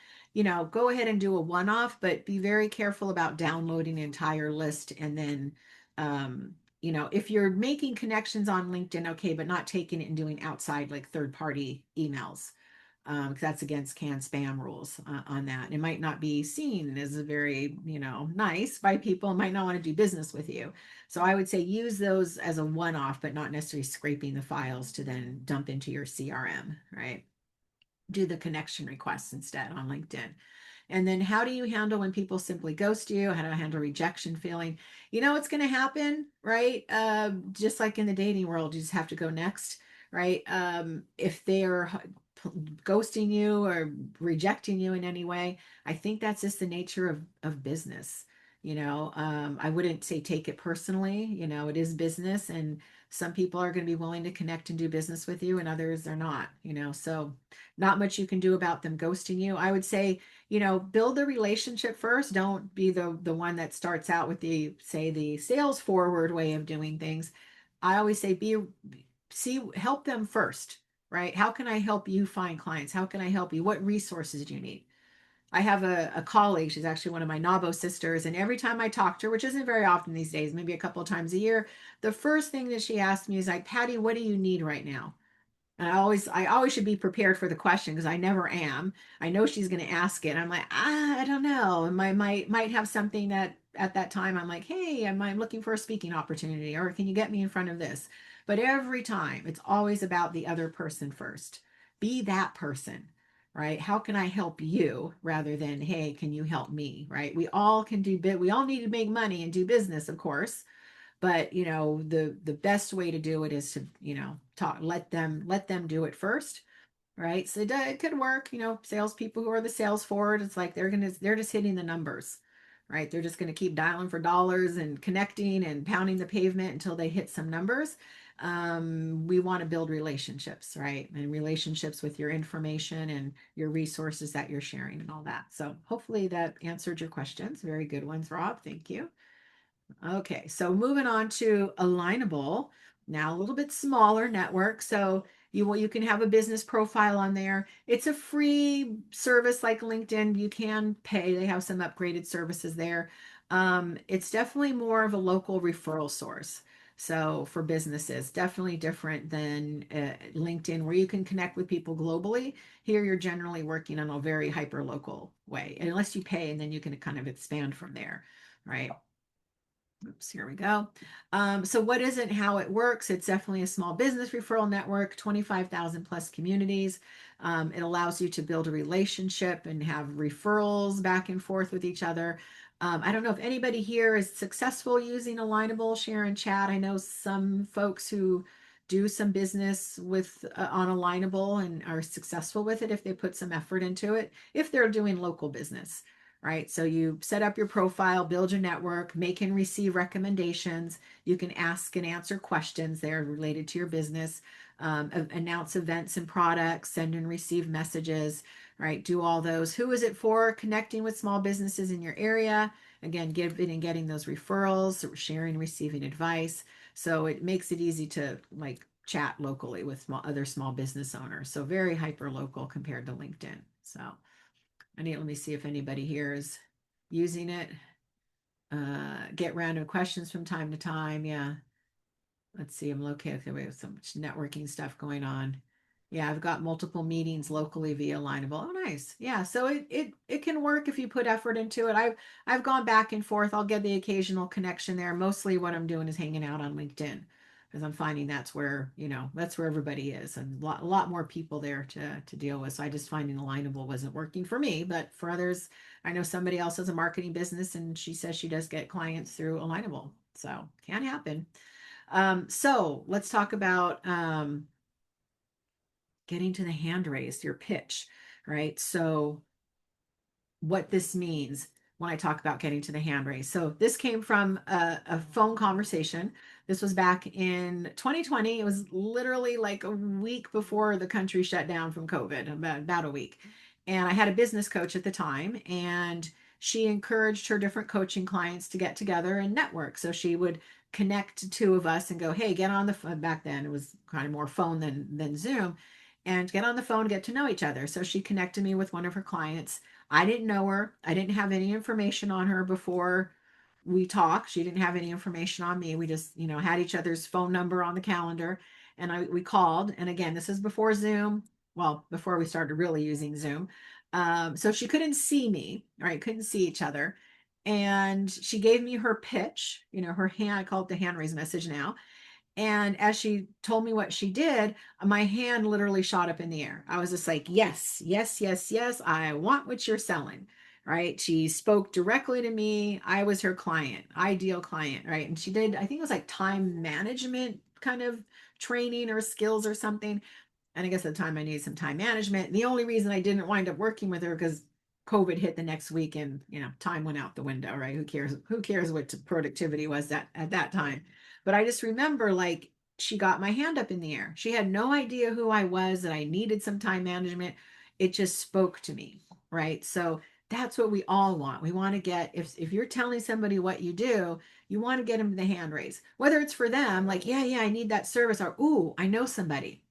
go ahead and do a one-off, but be very careful about downloading the entire list. And then, if you're making connections on LinkedIn, okay, but not taking it and doing outside like third-party emails. Because that's against CAN spam rules on that. It might not be seen as a very, nice by people, might not want to do business with you. So I would say use those as a one-off, but not necessarily scraping the files to then dump into your CRM, right? Do the connection requests instead on LinkedIn. And then how do you handle when people simply ghost you? How do I handle rejection feeling? What's going to happen, right? Just like in the dating world, you just have to go next, right? If they are ghosting you or rejecting you in any way, I think that's just the nature of business. I wouldn't say take it personally. It is business, and some people are going to be willing to connect and do business with you, and others are not. So not much you can do about them ghosting you. I would say, build the relationship first. Don't be the one that starts out with the sales forward way of doing things. I always say help them first, right? How can I help you find clients? How can I help you? What resources do you need? I have a colleague, she's actually one of my NAWBO sisters, and every time I talk to her, which isn't very often these days, maybe a couple of times a year, the first thing that she asks me is like, Patty, what do you need right now? And I always should be prepared for the question because I never am. I know she's going to ask it. I'm like, I don't know. And might have something that at that time I'm like, hey, I'm looking for a speaking opportunity, or can you get me in front of this? But every time it's always about the other person first. Be that person, right? How can I help you rather than, hey, can you help me, right? We all can we all need to make money and do business, of course. But the best way to do it is to let them do it first, right? So it could work. Salespeople who are the sales forward, it's like they're just hitting the numbers, right? They're just gonna keep dialing for dollars and connecting and pounding the pavement until they hit some numbers. We want to build relationships, right? And relationships with your information and your resources that you're sharing and all that. So hopefully that answered your questions. Very good ones, Rob. Thank you. Okay, so moving on to Alignable, now a little bit smaller network. So you can have a business profile on there. It's a free service like LinkedIn. You can pay. They have some upgraded services there. It's definitely more of a local referral source. So for businesses, definitely different than LinkedIn, where you can connect with people globally. Here, you're generally working on a very hyper local way, unless you pay, and then you can kind of expand from there, right? Oops, here we go. So what is it and how it works? It's definitely a small business referral network, 25,000 plus communities. It allows you to build a relationship and have referrals back and forth with each other. I don't know if anybody here is successful using Alignable, share and chat. I know some folks who do some business with on Alignable and are successful with it if they put some effort into it, if they're doing local business, right? So you set up your profile, build your network, make and receive recommendations. You can ask and answer questions there related to your business, announce events and products, send and receive messages, right? Do all those. Who is it for? Connecting with small businesses in your area. Again, giving and getting those referrals, sharing and receiving advice. So it makes it easy to like chat locally with other small business owners. So very hyper local compared to LinkedIn. So let me see if anybody here is using it. Get random questions from time to time. Yeah. Let's see. I'm located. We have so much networking stuff going on. Yeah, I've got multiple meetings locally via Lineable. Oh, nice. Yeah, so it can work if you put effort into it. I've gone back and forth. I'll get the occasional connection there. Mostly what I'm doing is hanging out on LinkedIn because I'm finding that's where everybody is and a lot more people there to deal with. So I just finding Alignable wasn't working for me, but for others, I know somebody else has a marketing business and she says she does get clients through Alignable. So can happen. So let's talk about getting to the hand raised, your pitch, right? So what this means when I talk about getting to the hand raise. So this came from a phone conversation. This was back in 2020. It was literally like a week before the country shut down from COVID, about a week. And I had a business coach at the time, and she encouraged her different coaching clients to get together and network. So she would connect two of us and go, hey, get on the phone. Back then it was kind of more phone than Zoom, and get on the phone, get to know each other. So she connected me with one of her clients. I didn't know her. I didn't have any information on her before we talked. She didn't have any information on me. We just, had each other's phone number on the calendar, and we called. And again, this is before Zoom. Well, before we started really using Zoom. So she couldn't see me, right? Couldn't see each other. And she gave me her pitch, her hand, I call it the hand raise message now. And as she told me what she did, my hand literally shot up in the air. I was just like, yes, yes, yes, yes. I want what you're selling. Right. She spoke directly to me. I was her client, ideal client. Right. And she did, I think it was like time management kind of training or skills or something. And I guess at the time I needed some time management. The only reason I didn't wind up working with her because COVID hit the next week and time went out the window, right? Who cares? Who cares what productivity was that at that time? But I just remember like she got my hand up in the air. She had no idea who I was, that I needed some time management. It just spoke to me, right? So that's what we all want. We want to get, if you're telling somebody what you do, you want to get them the hand raise, whether it's for them, like, yeah, I need that service, or, ooh, I know somebody,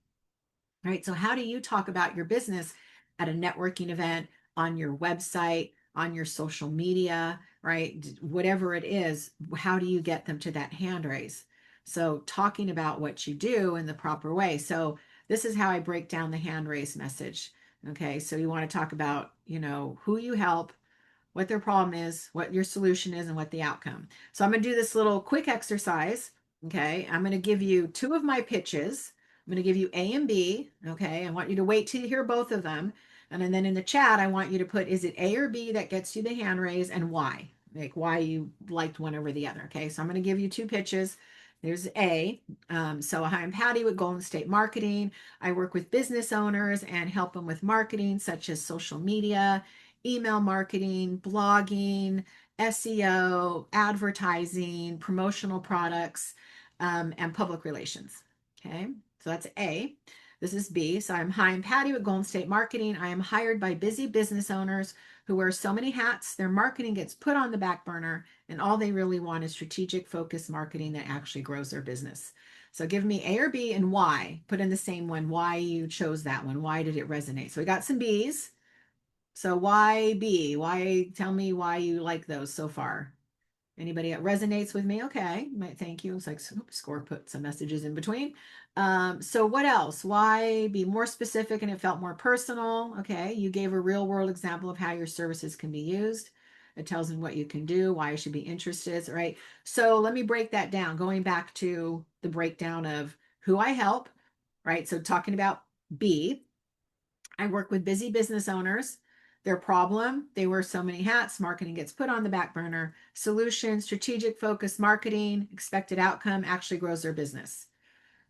right? So how do you talk about your business at a networking event, on your website, on your social media, right? Whatever it is, how do you get them to that hand raise? So talking about what you do in the proper way. So this is how I break down the hand raise message. Okay. So you want to talk about, who you help, what their problem is, what your solution is, and what the outcome. So I'm going to do this little quick exercise. Okay. I'm going to give you two of my pitches. I'm going to give you A and B. Okay. I want you to wait till you hear both of them. And then in the chat, I want you to put, is it A or B that gets you the hand raise and why? like why you liked one over the other. Okay, so I'm going to give you two pitches. There's A. So hi, I'm Patty with Golden State Marketing. I work with business owners and help them with marketing such as social media, email marketing, blogging, SEO, advertising, promotional products, and public relations. Okay, so that's A. This is B. So I'm Patty with Golden State Marketing. I am hired by busy business owners who wear so many hats, their marketing gets put on the back burner, and all they really want is strategic, focused marketing that actually grows their business. So give me A or B and why. Put in the same one, why you chose that one. Why did it resonate? So we got some B's. So why B? Why? Tell me why you like those so far. Anybody that resonates with me? Okay, thank you. It's like Score put some messages in between. So what else? Why be more specific and it felt more personal? Okay, you gave a real world example of how your services can be used. It tells them what you can do, why you should be interested, right? So let me break that down. Going back to the breakdown of who I help, right? So talking about B, I work with busy business owners. Their problem, they wear so many hats, marketing gets put on the back burner. Solution, strategic focus marketing, expected outcome actually grows their business.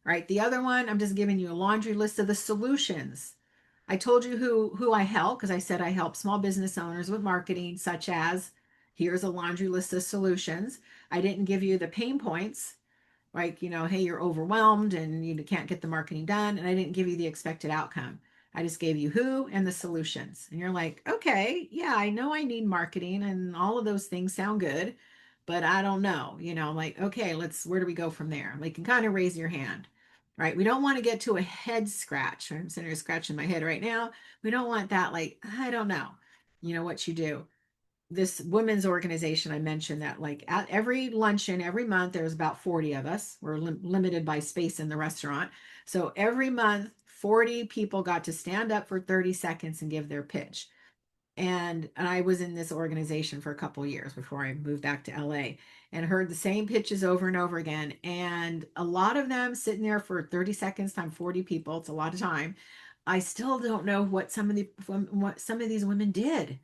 Right? The other one, I'm just giving you a laundry list of the solutions. I told you who I help because I said I help small business owners with marketing, such as here's a laundry list of solutions. I didn't give you the pain points, like, hey, you're overwhelmed and you can't get the marketing done. And I didn't give you the expected outcome. I just gave you who and the solutions. And you're like, okay, yeah, I know I need marketing and all of those things sound good, but I don't know, like, okay, where do we go from there? Like, you can kind of raise your hand, right? We don't want to get to a head scratch. I'm sitting here scratching my head right now. We don't want that, like, I don't know, what you do. This women's organization, I mentioned that like at every luncheon every month there's about 40 of us. We're limited by space in the restaurant, so every month 40 people got to stand up for 30 seconds and give their pitch. And I was in this organization for a couple of years before I moved back to LA, and heard the same pitches over and over again, and a lot of them sitting there for 30 seconds time 40 people, it's a lot of time. I still don't know what some of these women did.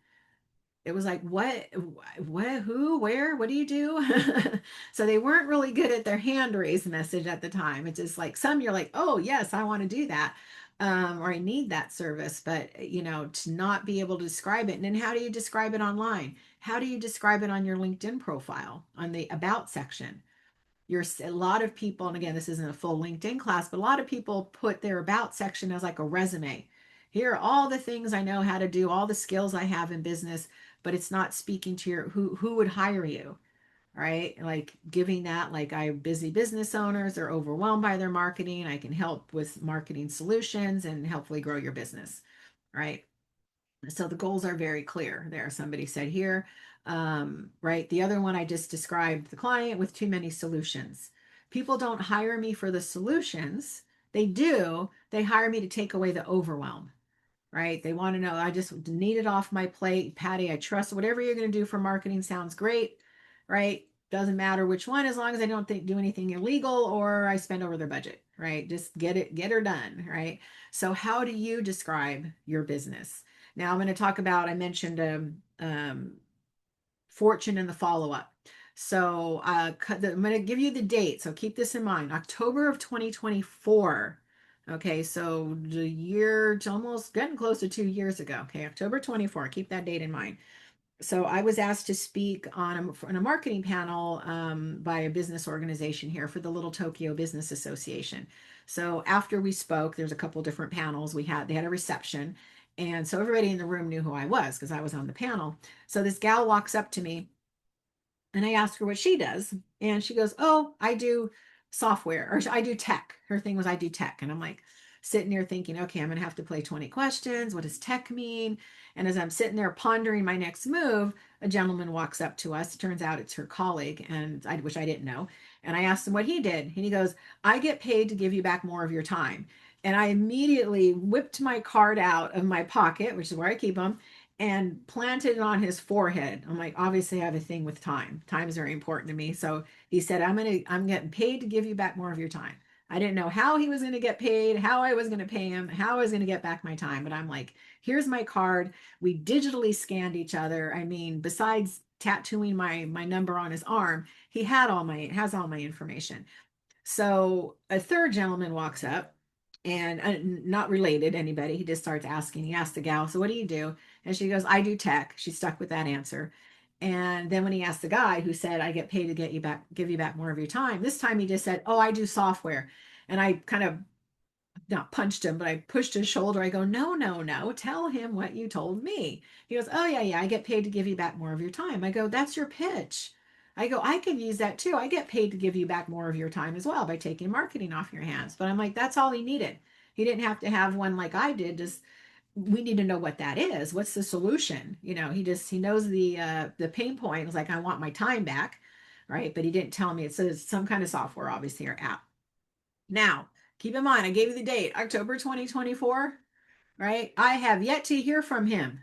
It was like, what, who, where, what do you do? So they weren't really good at their hand raised message at the time. It's just like some you're like, oh, yes, I want to do that. Or I need that service, but to not be able to describe it. And then how do you describe it online? How do you describe it on your LinkedIn profile on the about section? A lot of people, and again, this isn't a full LinkedIn class, but a lot of people put their about section as like a resume. Here are all the things I know how to do, all the skills I have in business, but it's not speaking to your who would hire you, right? Like giving that, like, I have busy business owners, they're overwhelmed by their marketing. I can help with marketing solutions and hopefully grow your business, right? So the goals are very clear there. Somebody said here, right? The other one I just described, the client with too many solutions. People don't hire me for the solutions. They do. They hire me to take away the overwhelm, right? They want to know, I just need it off my plate. Patty, I trust whatever you're going to do for marketing sounds great, right? Doesn't matter which one, as long as I don't do anything illegal or I spend over their budget, right? Just get her done, right? So how do you describe your business? Now I'm going to talk about, I mentioned fortune in the follow-up. So I'm going to give you the date. So keep this in mind, October of 2024. Okay, so the year, it's almost getting close to 2 years ago. Okay, October 24. Keep that date in mind. So I was asked to speak on a marketing panel by a business organization here for the Little Tokyo Business Association. So after we spoke, there's a couple different panels. They had a reception. And so everybody in the room knew who I was because I was on the panel. So this gal walks up to me and I asked her what she does. And she goes, oh, I do software, or I do tech. Her thing was I do tech. And I'm like sitting there thinking, okay, I'm going to have to play 20 questions. What does tech mean? And as I'm sitting there pondering my next move, a gentleman walks up to us. It turns out it's her colleague, which I didn't know. And I asked him what he did. And he goes, I get paid to give you back more of your time. And I immediately whipped my card out of my pocket, which is where I keep them, and planted it on his forehead. I'm like, obviously I have a thing with time. Time is very important to me. So he said, I'm getting paid to give you back more of your time. I didn't know how he was going to get paid, how I was going to pay him, how I was going to get back my time. But I'm like, here's my card. We digitally scanned each other. I mean, besides tattooing my number on his arm, he has all my information. So a third gentleman walks up, and not related to anybody. He just starts asking. He asked the gal, "So what do you do?" And she goes, "I do tech." She stuck with that answer. And then when he asked the guy who said, "I get paid to give you back more of your time," this time he just said, "Oh, I do software." And I kind of not punched him, but I pushed his shoulder. I go, "No, no, no. Tell him what you told me." He goes, "Oh, yeah, yeah. I get paid to give you back more of your time." I go, "That's your pitch." I go, "I could use that too. I get paid to give you back more of your time as well by taking marketing off your hands." But I'm like, that's all he needed. He didn't have to have one like I did. Just we need to know what that is. What's the solution? He knows the pain point. It was like, I want my time back, right? But he didn't tell me. It says some kind of software, obviously, or app. Now, keep in mind, I gave you the date, October 2024, right? I have yet to hear from him.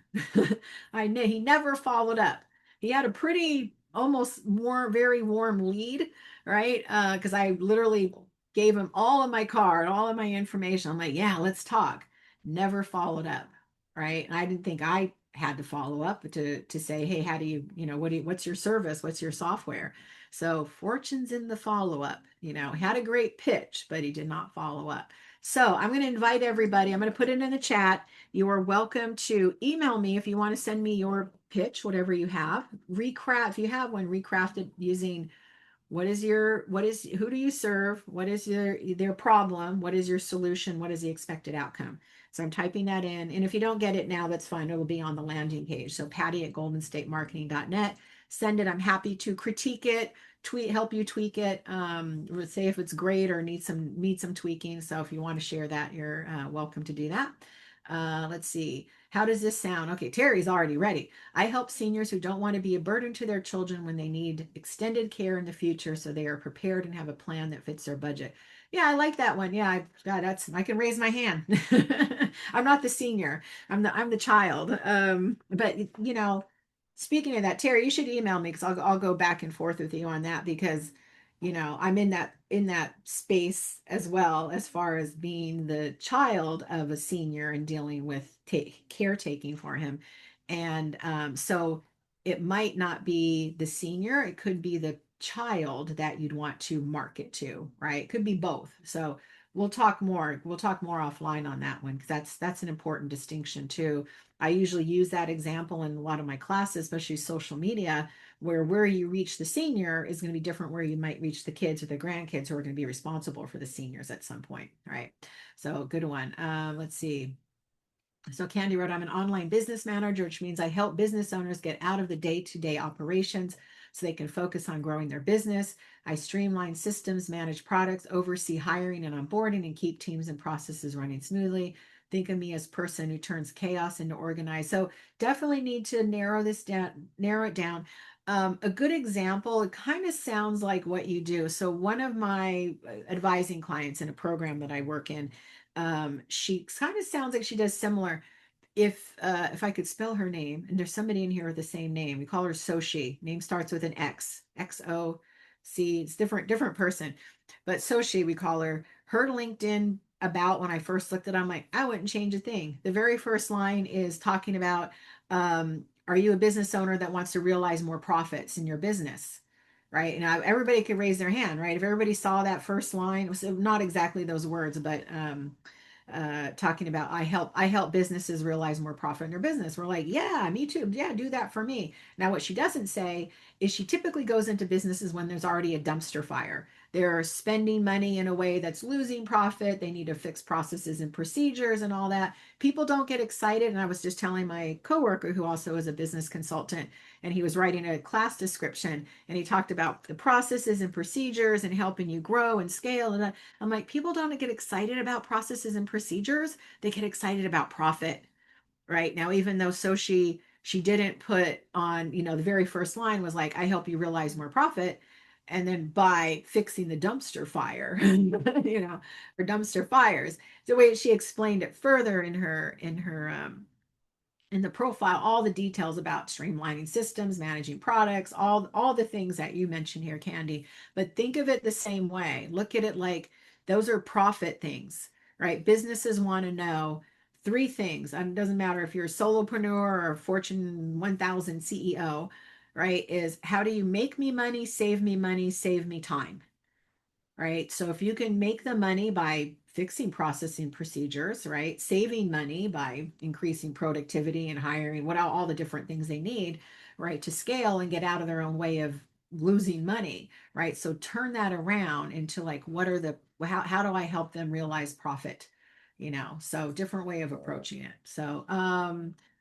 He never followed up. He had a pretty almost very warm lead, right? Because I literally gave him all of my card, all of my information. I'm like, yeah, let's talk. Never followed up, right? And I didn't think I had to follow up to say, hey, how do what's your service? What's your software? So fortune's in the follow up. Had a great pitch, but he did not follow up. So I'm going to invite everybody. I'm going to put it in the chat. You are welcome to email me if you want to send me your pitch, whatever you have. Recraft, if you have one, recrafted using who do you serve? What is their problem? What is your solution? What is the expected outcome? So I'm typing that in. And if you don't get it now, that's fine. It will be on the landing page. So Patty@goldenstatemarketing.net. Send it. I'm happy to critique it, help you tweak it. Say if it's great or need some tweaking. So if you want to share that, you're welcome to do that. Let's see. How does this sound? Okay, Terry's already ready. I help seniors who don't want to be a burden to their children when they need extended care in the future, so they are prepared and have a plan that fits their budget. Yeah, I like that one. Yeah, I can raise my hand. I'm not the senior. I'm the child. But speaking of that, Terry, you should email me because I'll go back and forth with you on that because I'm in that space as well, as far as being the child of a senior and dealing with caretaking for him. And so it might not be the senior, it could be the child that you'd want to market to, right? It could be both. So we'll talk more offline on that one because that's an important distinction too. I usually use that example in a lot of my classes, especially social media, where you reach the senior is going to be different where you might reach the kids or the grandkids who are going to be responsible for the seniors at some point. Right. So good one. Let's see. So Candy wrote, I'm an online business manager, which means I help business owners get out of the day-to-day operations so they can focus on growing their business. I streamline systems, manage products, oversee hiring and onboarding, and keep teams and processes running smoothly. Think of me as person who turns chaos into organized. So definitely need to narrow it down. A good example, it kind of sounds like what you do. So one of my advising clients in a program that I work in, she kind of sounds like she does similar. If I could spell her name, and there's somebody in here with the same name, we call her Soshi. Name starts with an X, XOC. It's different person, but Soshi we call her. Her LinkedIn about when I first looked at it, I'm like, I wouldn't change a thing. The very first line is talking about, are you a business owner that wants to realize more profits in your business? Right now, everybody could raise their hand, right? If everybody saw that first line, it was not exactly those words, but talking about I help businesses realize more profit in their business. We're like, yeah, me too. Yeah, do that for me. Now, what she doesn't say is she typically goes into businesses when there's already a dumpster fire. They're spending money in a way that's losing profit. They need to fix processes and procedures and all that. People don't get excited. And I was just telling my coworker, who also is a business consultant, and he was writing a class description, and he talked about the processes and procedures and helping you grow and scale. And I'm like, people don't get excited about processes and procedures. They get excited about profit, right? Now, even though she didn't put on, the very first line was like, I help you realize more profit. And then by fixing the dumpster fire, or dumpster fires, the way she explained it further in the profile, all the details about streamlining systems, managing products, all the things that you mentioned here, Candy. But think of it the same way. Look at it like those are profit things, right? Businesses want to know three things. It doesn't matter if you're a solopreneur or a Fortune 1000 CEO, right, is how do you make me money, save me time, right? So if you can make the money by fixing processing procedures, right, saving money by increasing productivity and hiring what all the different things they need, right, to scale and get out of their own way of losing money, right? So turn that around into like, what are the how do I help them realize profit? So different way of approaching it. So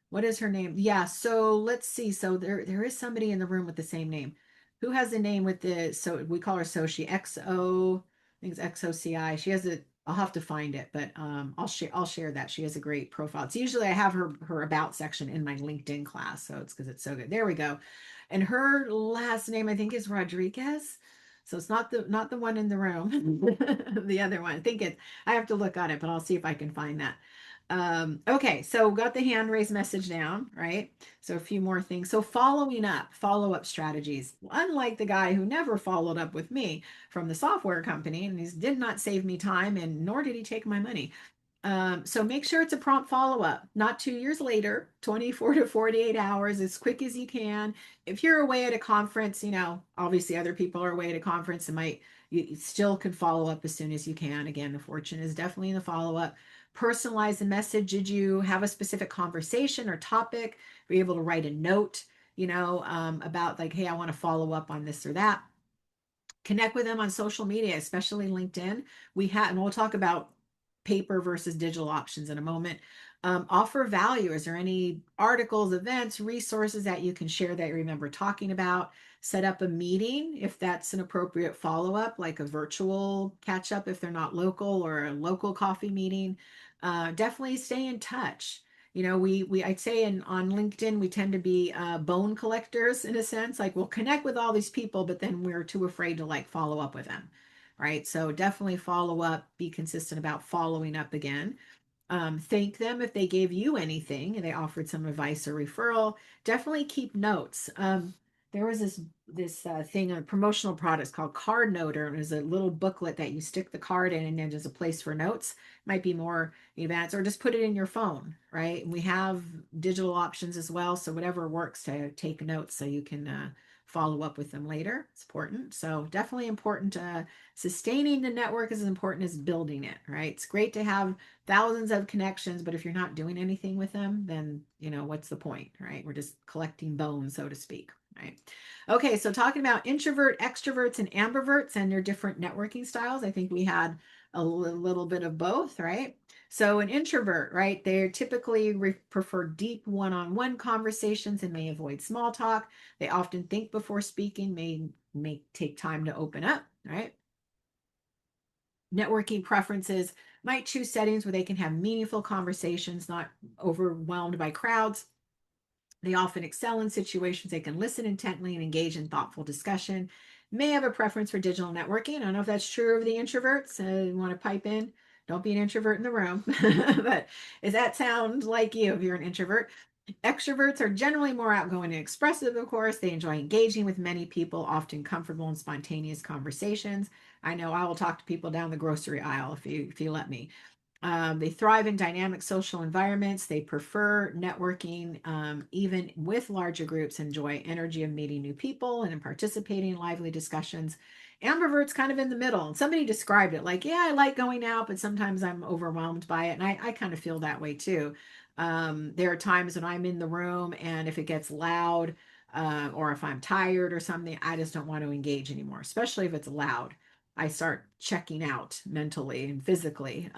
what is her name? Yeah, so let's see. So there is somebody in the room with the same name. Who has a name with the, so we call her Sochi, XO, I think it's XOCI. She has a, I'll have to find it, but I'll share that. She has a great profile. It's usually I have her about section in my LinkedIn class, so it's because it's so good. There we go. And her last name I think is Rodriguez. So it's not the one in the room, the other one. I think it, I have to look on it, but I'll see if I can find that. Okay, so got the hand raise message down, right? So a few more things. So follow-up strategies. Unlike the guy who never followed up with me from the software company, and he did not save me time, and nor did he take my money. So make sure it's a prompt follow-up, not 2 years later, 24 to 48 hours, as quick as you can. If you're away at a conference, obviously other people are away at a conference, you still could follow up as soon as you can. Again, the fortune is definitely in the follow-up. Personalize the message. Did you have a specific conversation or topic? Were you able to write a note, about like, hey, I want to follow up on this or that? Connect with them on social media, especially LinkedIn. And we'll talk about paper versus digital options in a moment. Offer value. Is there any articles, events, resources that you can share that you remember talking about? Set up a meeting if that's an appropriate follow up, like a virtual catch up if they're not local, or a local coffee meeting. Definitely stay in touch. I'd say on LinkedIn we tend to be bone collectors in a sense. Like we'll connect with all these people, but then we're too afraid to like follow up with them, right? So definitely follow up. Be consistent about following up again. Thank them if they gave you anything and they offered some advice or referral. Definitely keep notes. There was this thing on promotional products called Card Noter. It was a little booklet that you stick the card in, and then there's a place for notes. Might be more advanced, or just put it in your phone, right? And we have digital options as well, so whatever works to take notes so you can follow up with them later. It's important. So definitely important. Sustaining the network is as important as building it, right? It's great to have thousands of connections, but if you're not doing anything with them, then what's the point, right? We're just collecting bones, so to speak, right? Okay, so talking about introvert, extroverts, and ambiverts and their different networking styles. I think we had a little bit of both, right? So an introvert, right? They typically prefer deep one-on-one conversations and may avoid small talk. They often think before speaking, may take time to open up, right? Networking preferences might choose settings where they can have meaningful conversations, not overwhelmed by crowds. They often excel in situations they can listen intently and engage in thoughtful discussion. May have a preference for digital networking. I don't know if that's true of the introverts. You want to pipe in? Don't be an introvert in the room. But does that sound like you if you're an introvert? Extroverts are generally more outgoing and expressive, of course. They enjoy engaging with many people, often comfortable in spontaneous conversations. I know I will talk to people down the grocery aisle if you let me. They thrive in dynamic social environments. They prefer networking, even with larger groups, enjoy energy of meeting new people and in participating in lively discussions. Ambivert's kind of in the middle. And somebody described it like, yeah, I like going out, but sometimes I'm overwhelmed by it. And I kind of feel that way too. There are times when I'm in the room and if it gets loud, or if I'm tired or something, I just don't want to engage anymore, especially if it's loud. I start checking out mentally and physically.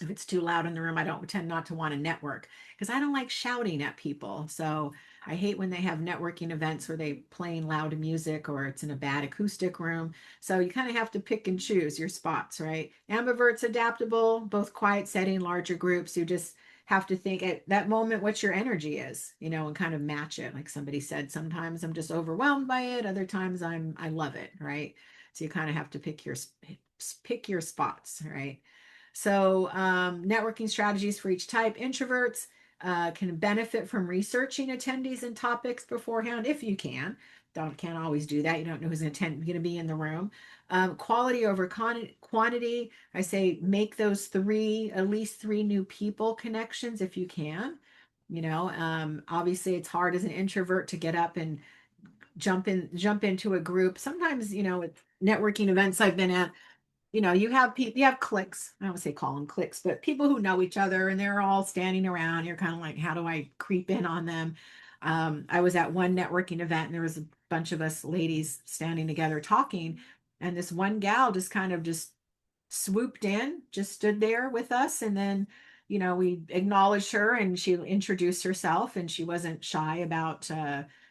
If it's too loud in the room, I don't tend not to want to network because I don't like shouting at people. So I hate when they have networking events where they playing loud music or it's in a bad acoustic room. So you kind of have to pick and choose your spots, right? Ambivert's adaptable, both quiet setting, larger groups. You just have to think at that moment what your energy is, and kind of match it. Like somebody said, sometimes I'm just overwhelmed by it. Other times I love it, right? So you kind of have to pick your spots, right? So, networking strategies for each type. Introverts can benefit from researching attendees and topics beforehand if you can. Can't always do that. You don't know who's going to be in the room. Quality over quantity. I say make those at least three new people connections if you can. Obviously it's hard as an introvert to get up and jump into a group. Sometimes, with networking events I've been at, you have people, you have cliques. I don't want to say call them cliques, but people who know each other and they're all standing around. You're kind of like, how do I creep in on them? I was at one networking event and there was a bunch of us ladies standing together talking, and this one gal just kind of just swooped in, just stood there with us, and then we acknowledged her and she introduced herself, and she wasn't shy about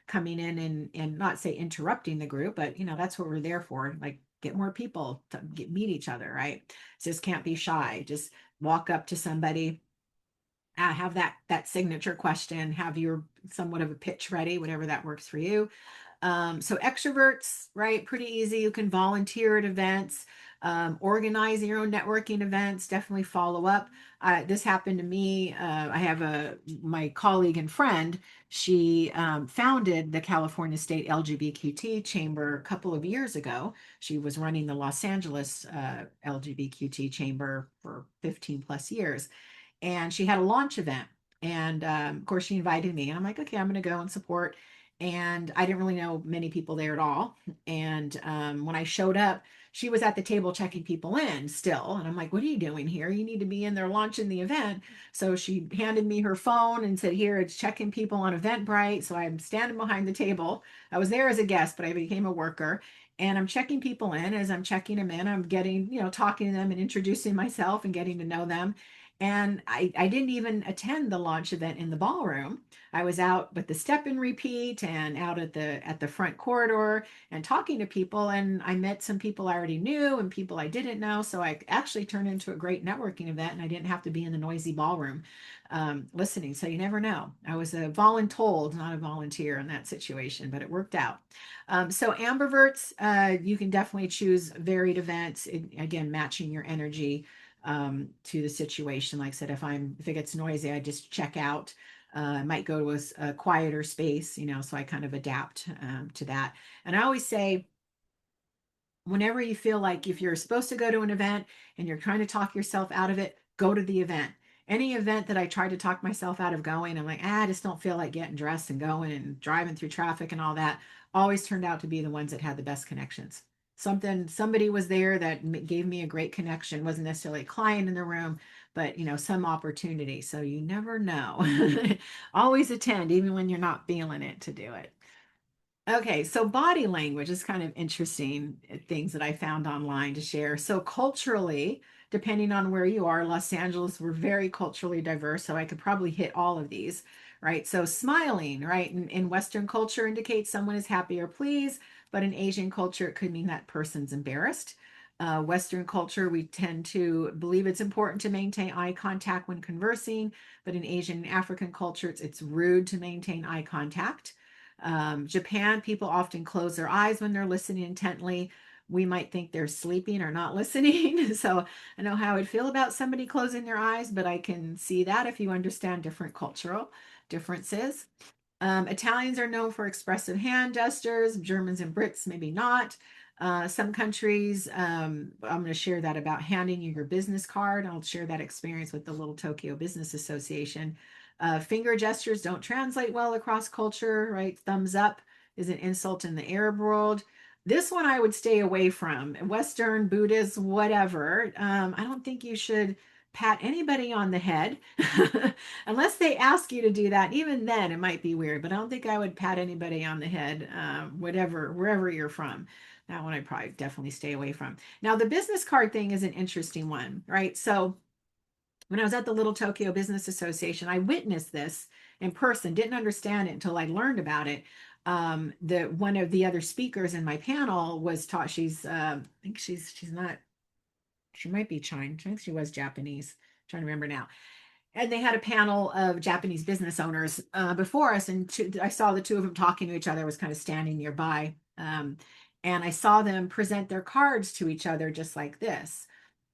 coming in and not say interrupting the group, but that's what we're there for, like get more people to meet each other, right? Just can't be shy, just walk up to somebody, have that signature question, have your somewhat of a pitch ready, whatever that works for you. So extroverts, right? Pretty easy. You can volunteer at events, organize your own networking events, definitely follow up. This happened to me. I have my colleague and friend. She founded the California State LGBTQ Chamber a couple of years ago. She was running the Los Angeles LGBTQ Chamber for 15 plus years, and she had a launch event. And of course, she invited me, and I'm like, okay, I'm going to go and support. And I didn't really know many people there at all. And when I showed up, she was at the table checking people in still. And I'm like, what are you doing here? You need to be in there launching the event. So she handed me her phone and said, here, it's checking people on Eventbrite. So I'm standing behind the table. I was there as a guest, but I became a worker. And I'm checking people in. As I'm checking them in, I'm getting, talking to them and introducing myself and getting to know them. And I didn't even attend the launch event in the ballroom. I was out with the step and repeat and out at the front corridor and talking to people. And I met some people I already knew and people I didn't know. So I actually turned into a great networking event, and I didn't have to be in the noisy ballroom listening. So you never know. I was a voluntold, not a volunteer in that situation, but it worked out. So ambiverts, you can definitely choose varied events. Again, matching your energy to the situation. Like I said, if it gets noisy, I just check out. I might go to a quieter space, so I kind of adapt to that. And I always say, whenever you feel like if you're supposed to go to an event and you're trying to talk yourself out of it, go to the event. Any event that I tried to talk myself out of going, I'm like, I just don't feel like getting dressed and going and driving through traffic and all that, always turned out to be the ones that had the best connections. Somebody was there that gave me a great connection. Wasn't necessarily a client in the room, but some opportunity. So you never know. Always attend, even when you're not feeling it, to do it. Okay, so body language is kind of interesting, things that I found online to share. So culturally, depending on where you are, Los Angeles, we're very culturally diverse, so I could probably hit all of these, right? So smiling, right, in Western culture indicates someone is happy or pleased, but in Asian culture, it could mean that person's embarrassed. Western culture, we tend to believe it's important to maintain eye contact when conversing, but in Asian and African culture, it's rude to maintain eye contact. Japan, people often close their eyes when they're listening intently. We might think they're sleeping or not listening. So I know how I'd feel about somebody closing their eyes, but I can see that if you understand different cultural differences. Italians are known for expressive hand gestures, Germans and Brits, maybe not. Some countries, I'm going to share that about handing you your business card. I'll share that experience with the Little Tokyo Business Association. Finger gestures don't translate well across culture, right? Thumbs up is an insult in the Arab world. This one I would stay away from. Western, Buddhist, whatever. I don't think you should pat anybody on the head unless they ask you to do that. Even then, it might be weird, but I don't think I would pat anybody on the head, wherever you're from. That one I'd probably definitely stay away from. Now, the business card thing is an interesting one, right? So when I was at the Little Tokyo Business Association, I witnessed this in person, didn't understand it until I learned about it. The one of the other speakers in my panel was taught, I think she's not, she might be Chinese. I think she was Japanese. I'm trying to remember now. And they had a panel of Japanese business owners before us, and I saw the two of them talking to each other. I was kind of standing nearby, and I saw them present their cards to each other just like this.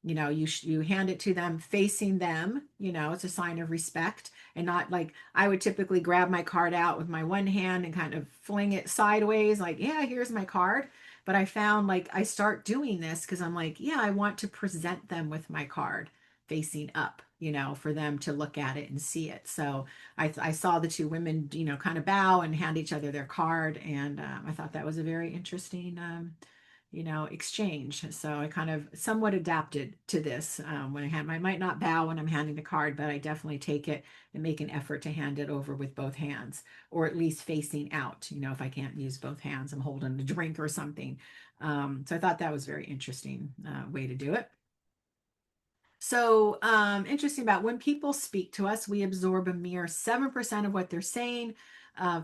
You hand it to them facing them. It's a sign of respect, and not like I would typically grab my card out with my one hand and kind of fling it sideways, like, yeah, here's my card. But I found like I start doing this because I'm like, yeah, I want to present them with my card. facing up, for them to look at it and see it. So I saw the two women, kind of bow and hand each other their card. And I thought that was a very interesting, exchange. So I kind of somewhat adapted to this when I might not bow when I'm handing the card, but I definitely take it and make an effort to hand it over with both hands, or at least facing out. If I can't use both hands, I'm holding a drink or something. So I thought that was very interesting way to do it. So interesting about when people speak to us, we absorb a mere 7% of what they're saying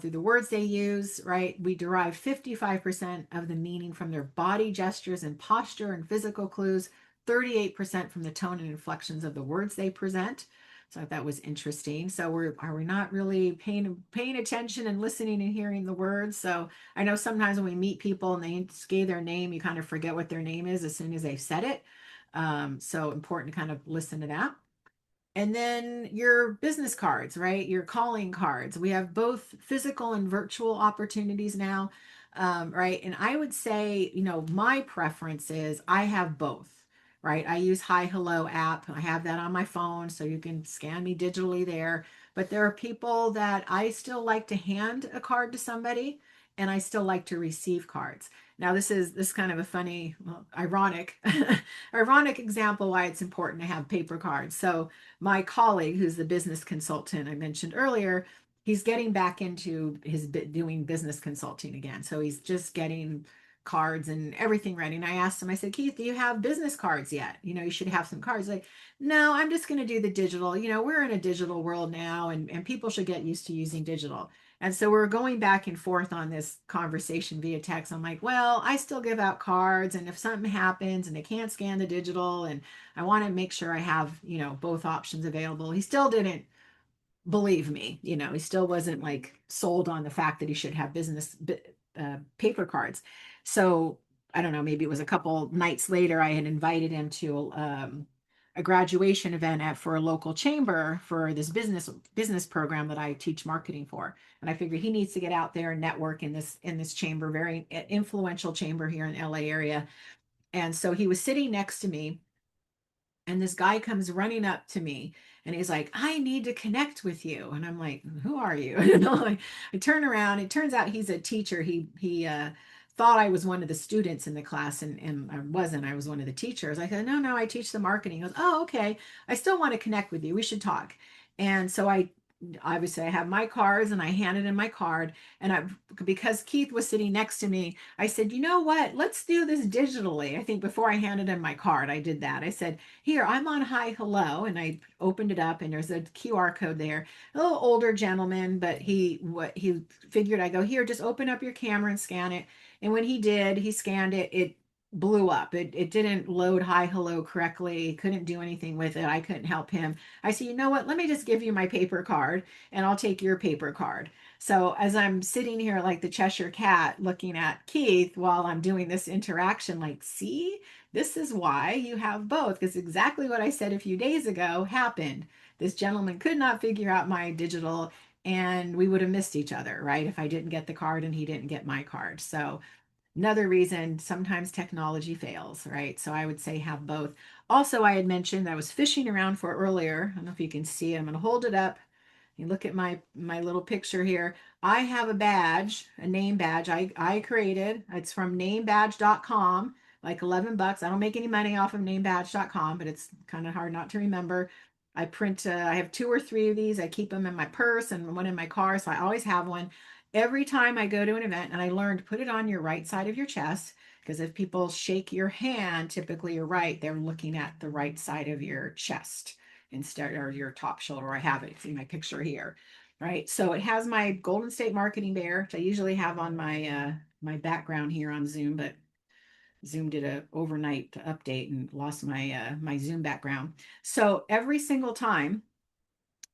through the words they use, right? We derive 55% of the meaning from their body gestures and posture and physical clues, 38% from the tone and inflections of the words they present. So that was interesting. So are we not really paying attention and listening and hearing the words? So I know sometimes when we meet people and they say their name, you kind of forget what their name is as soon as they've said it. So important to kind of listen to that. And then your business cards, right? Your calling cards. We have both physical and virtual opportunities now, right? And I would say, my preference is I have both, right? I use Hi Hello app. I have that on my phone, so you can scan me digitally there. But there are people that I still like to hand a card to somebody, and I still like to receive cards. Now, this is kind of a funny, well, ironic, ironic example why it's important to have paper cards. So my colleague, who's the business consultant I mentioned earlier, he's getting back into doing business consulting again. So he's just getting cards and everything ready. And I asked him, I said, Keith, do you have business cards yet? You should have some cards. Like, no, I'm just going to do the digital. We're in a digital world now, and people should get used to using digital. And so we're going back and forth on this conversation via text. I'm like, well, I still give out cards. And if something happens and they can't scan the digital, and I want to make sure I have, both options available. He still didn't believe me. He still wasn't like sold on the fact that he should have business paper cards. So I don't know, maybe it was a couple nights later, I had invited him to a graduation event for a local chamber for this business program that I teach marketing for. And I figured he needs to get out there and network in this chamber, very influential chamber here in LA area. And so he was sitting next to me, and this guy comes running up to me and he's like, I need to connect with you. And I'm like, who are you? I turn around. It turns out he's a teacher. He thought I was one of the students in the class, and I wasn't. I was one of the teachers. I said, no, I teach the marketing. He goes, oh, okay. I still want to connect with you. We should talk. And so I obviously I have my cards, and I handed him my card. And because Keith was sitting next to me, I said, you know what? Let's do this digitally. I think before I handed him my card, I did that. I said, here, I'm on Hi Hello. And I opened it up, and there's a QR code there. A little older gentleman, but he figured, I go, here, just open up your camera and scan it. And when he did, he scanned it, it blew up. It didn't load Hi Hello correctly. Couldn't do anything with it. I couldn't help him. I said, you know what? Let me just give you my paper card, and I'll take your paper card. So as I'm sitting here like the Cheshire Cat looking at Keith while I'm doing this interaction, like, see, this is why you have both, because exactly what I said a few days ago happened. This gentleman could not figure out my digital, and we would have missed each other, right? If I didn't get the card and he didn't get my card. So another reason sometimes technology fails, right? So I would say have both. Also, I had mentioned I was fishing around for earlier. I don't know if you can see it. I'm going to hold it up. You look at my little picture here. I have a badge, a name badge I created. It's from namebadge.com, like 11 bucks. I don't make any money off of namebadge.com, but it's kind of hard not to remember. I have 2 or 3 of these. I keep them in my purse and one in my car, so I always have one. Every time I go to an event, and I learned, put it on your right side of your chest, because if people shake your hand, typically you're right, they're looking at the right side of your chest instead, or your top shoulder. I have it. See my picture here, right? So it has my Golden State Marketing Bear, which I usually have on my background here on Zoom, but Zoom did a overnight update and lost my Zoom background. So every single time,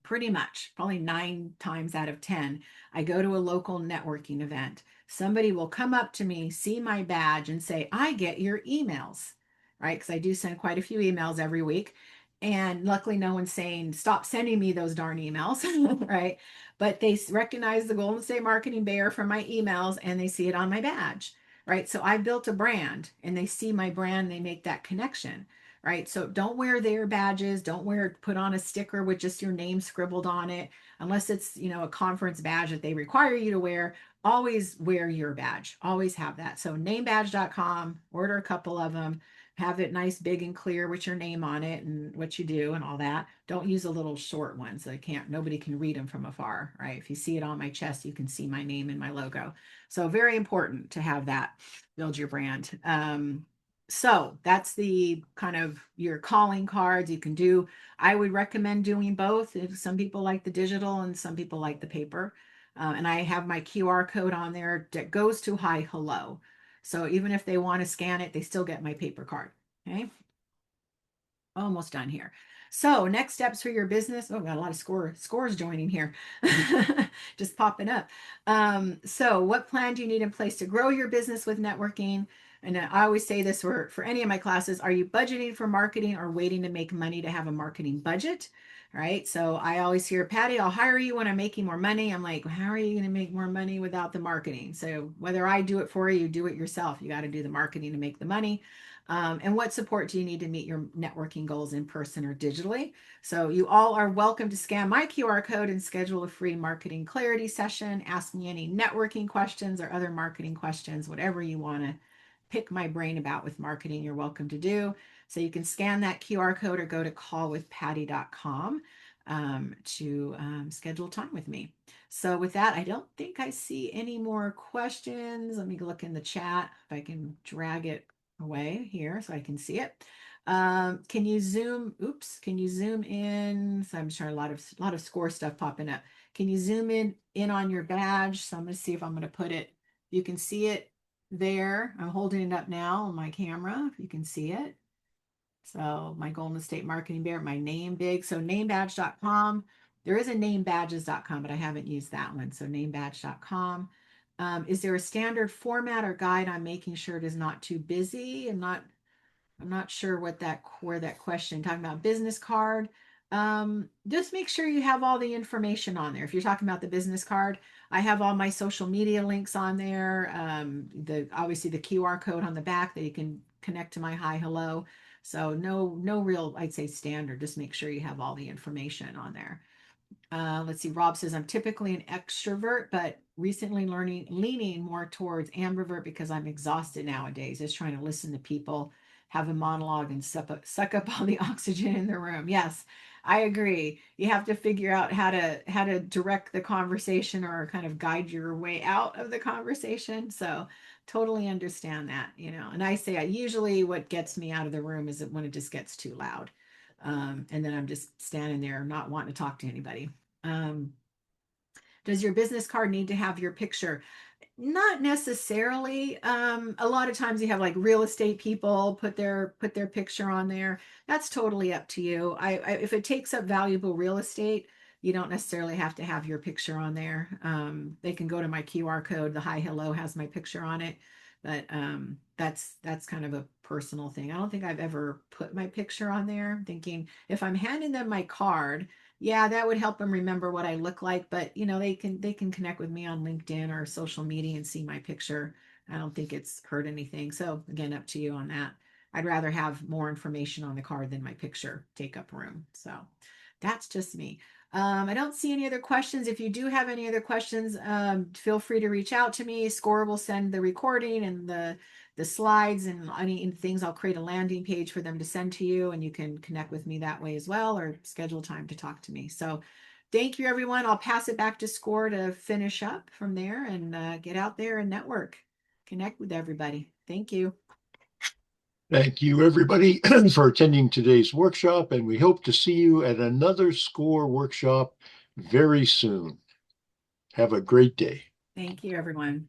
pretty much, probably 9 times out of 10, I go to a local networking event. Somebody will come up to me, see my badge, and say, I get your emails, right? Because I do send quite a few emails every week. And luckily, no one's saying, stop sending me those darn emails, right? But they recognize the Golden State Marketing Bear from my emails, and they see it on my badge, right? So I built a brand, and they see my brand, they make that connection, right? So don't wear their badges. Don't put on a sticker with just your name scribbled on it, unless it's, a conference badge that they require you to wear. Always wear your badge. Always have that. So namebadge.com, order a couple of them, have it nice, big and clear with your name on it and what you do and all that. Don't use a little short one so nobody can read them from afar, right? If you see it on my chest, you can see my name and my logo. So very important to have that, build your brand. So that's the kind of your calling cards you can do. I would recommend doing both. If some people like the digital and some people like the paper. And I have my QR code on there that goes to Hi Hello. So even if they want to scan it, they still get my paper card. Okay. Almost done here. So next steps for your business. Oh, got a lot of scores joining here. Just popping up. So what plan do you need in place to grow your business with networking? And I always say this for any of my classes, are you budgeting for marketing or waiting to make money to have a marketing budget? Right. So I always hear, Patty, I'll hire you when I'm making more money. I'm like, how are you going to make more money without the marketing? So whether I do it for you, do it yourself. You got to do the marketing to make the money. And what support do you need to meet your networking goals in person or digitally? So you all are welcome to scan my QR code and schedule a free marketing clarity session. Ask me any networking questions or other marketing questions, whatever you want to pick my brain about with marketing, you're welcome to do. So you can scan that QR code or go to callwithpatty.com to schedule time with me. So with that, I don't think I see any more questions. Let me look in the chat if I can drag it away here so I can see it. Can you zoom in? So I'm sure a lot of score stuff popping up. Can you zoom in on your badge? So I'm going to see if I'm going to put it, you can see it there. I'm holding it up now on my camera, if you can see it. So my Golden State Marketing Bear, my name big. So namebadge.com. There is a namebadges.com, but I haven't used that one. So namebadge.com. Is there a standard format or guide on making sure it is not too busy? I'm not sure where that question, talking about business card. Just make sure you have all the information on there. If you're talking about the business card, I have all my social media links on there. Obviously the QR code on the back that you can connect to my Hi Hello. So no real, I'd say standard. Just make sure you have all the information on there. Let's see. Rob says, I'm typically an extrovert, but recently leaning more towards ambivert because I'm exhausted nowadays, just trying to listen to people have a monologue and suck up all the oxygen in the room. Yes, I agree. You have to figure out how to direct the conversation or kind of guide your way out of the conversation. So totally understand that, and I say usually what gets me out of the room is when it just gets too loud. And then I'm just standing there not wanting to talk to anybody. Does your business card need to have your picture? Not necessarily. A lot of times you have like real estate people put their picture on there. That's totally up to you. If it takes up valuable real estate, you don't necessarily have to have your picture on there. They can go to my QR code. The Hi Hello has my picture on it, but that's kind of a personal thing. I don't think I've ever put my picture on there. I'm thinking if I'm handing them my card, yeah, that would help them remember what I look like. But they can connect with me on LinkedIn or social media and see my picture. I don't think it's hurt anything. So again, up to you on that. I'd rather have more information on the card than my picture take up room. So that's just me. I don't see any other questions. If you do have any other questions, feel free to reach out to me. SCORE will send the recording and the slides and any things. I'll create a landing page for them to send to you, and you can connect with me that way as well, or schedule time to talk to me. So thank you, everyone. I'll pass it back to SCORE to finish up from there and get out there and network, connect with everybody. Thank you. Thank you, everybody, for attending today's workshop, and we hope to see you at another SCORE workshop very soon. Have a great day. Thank you, everyone.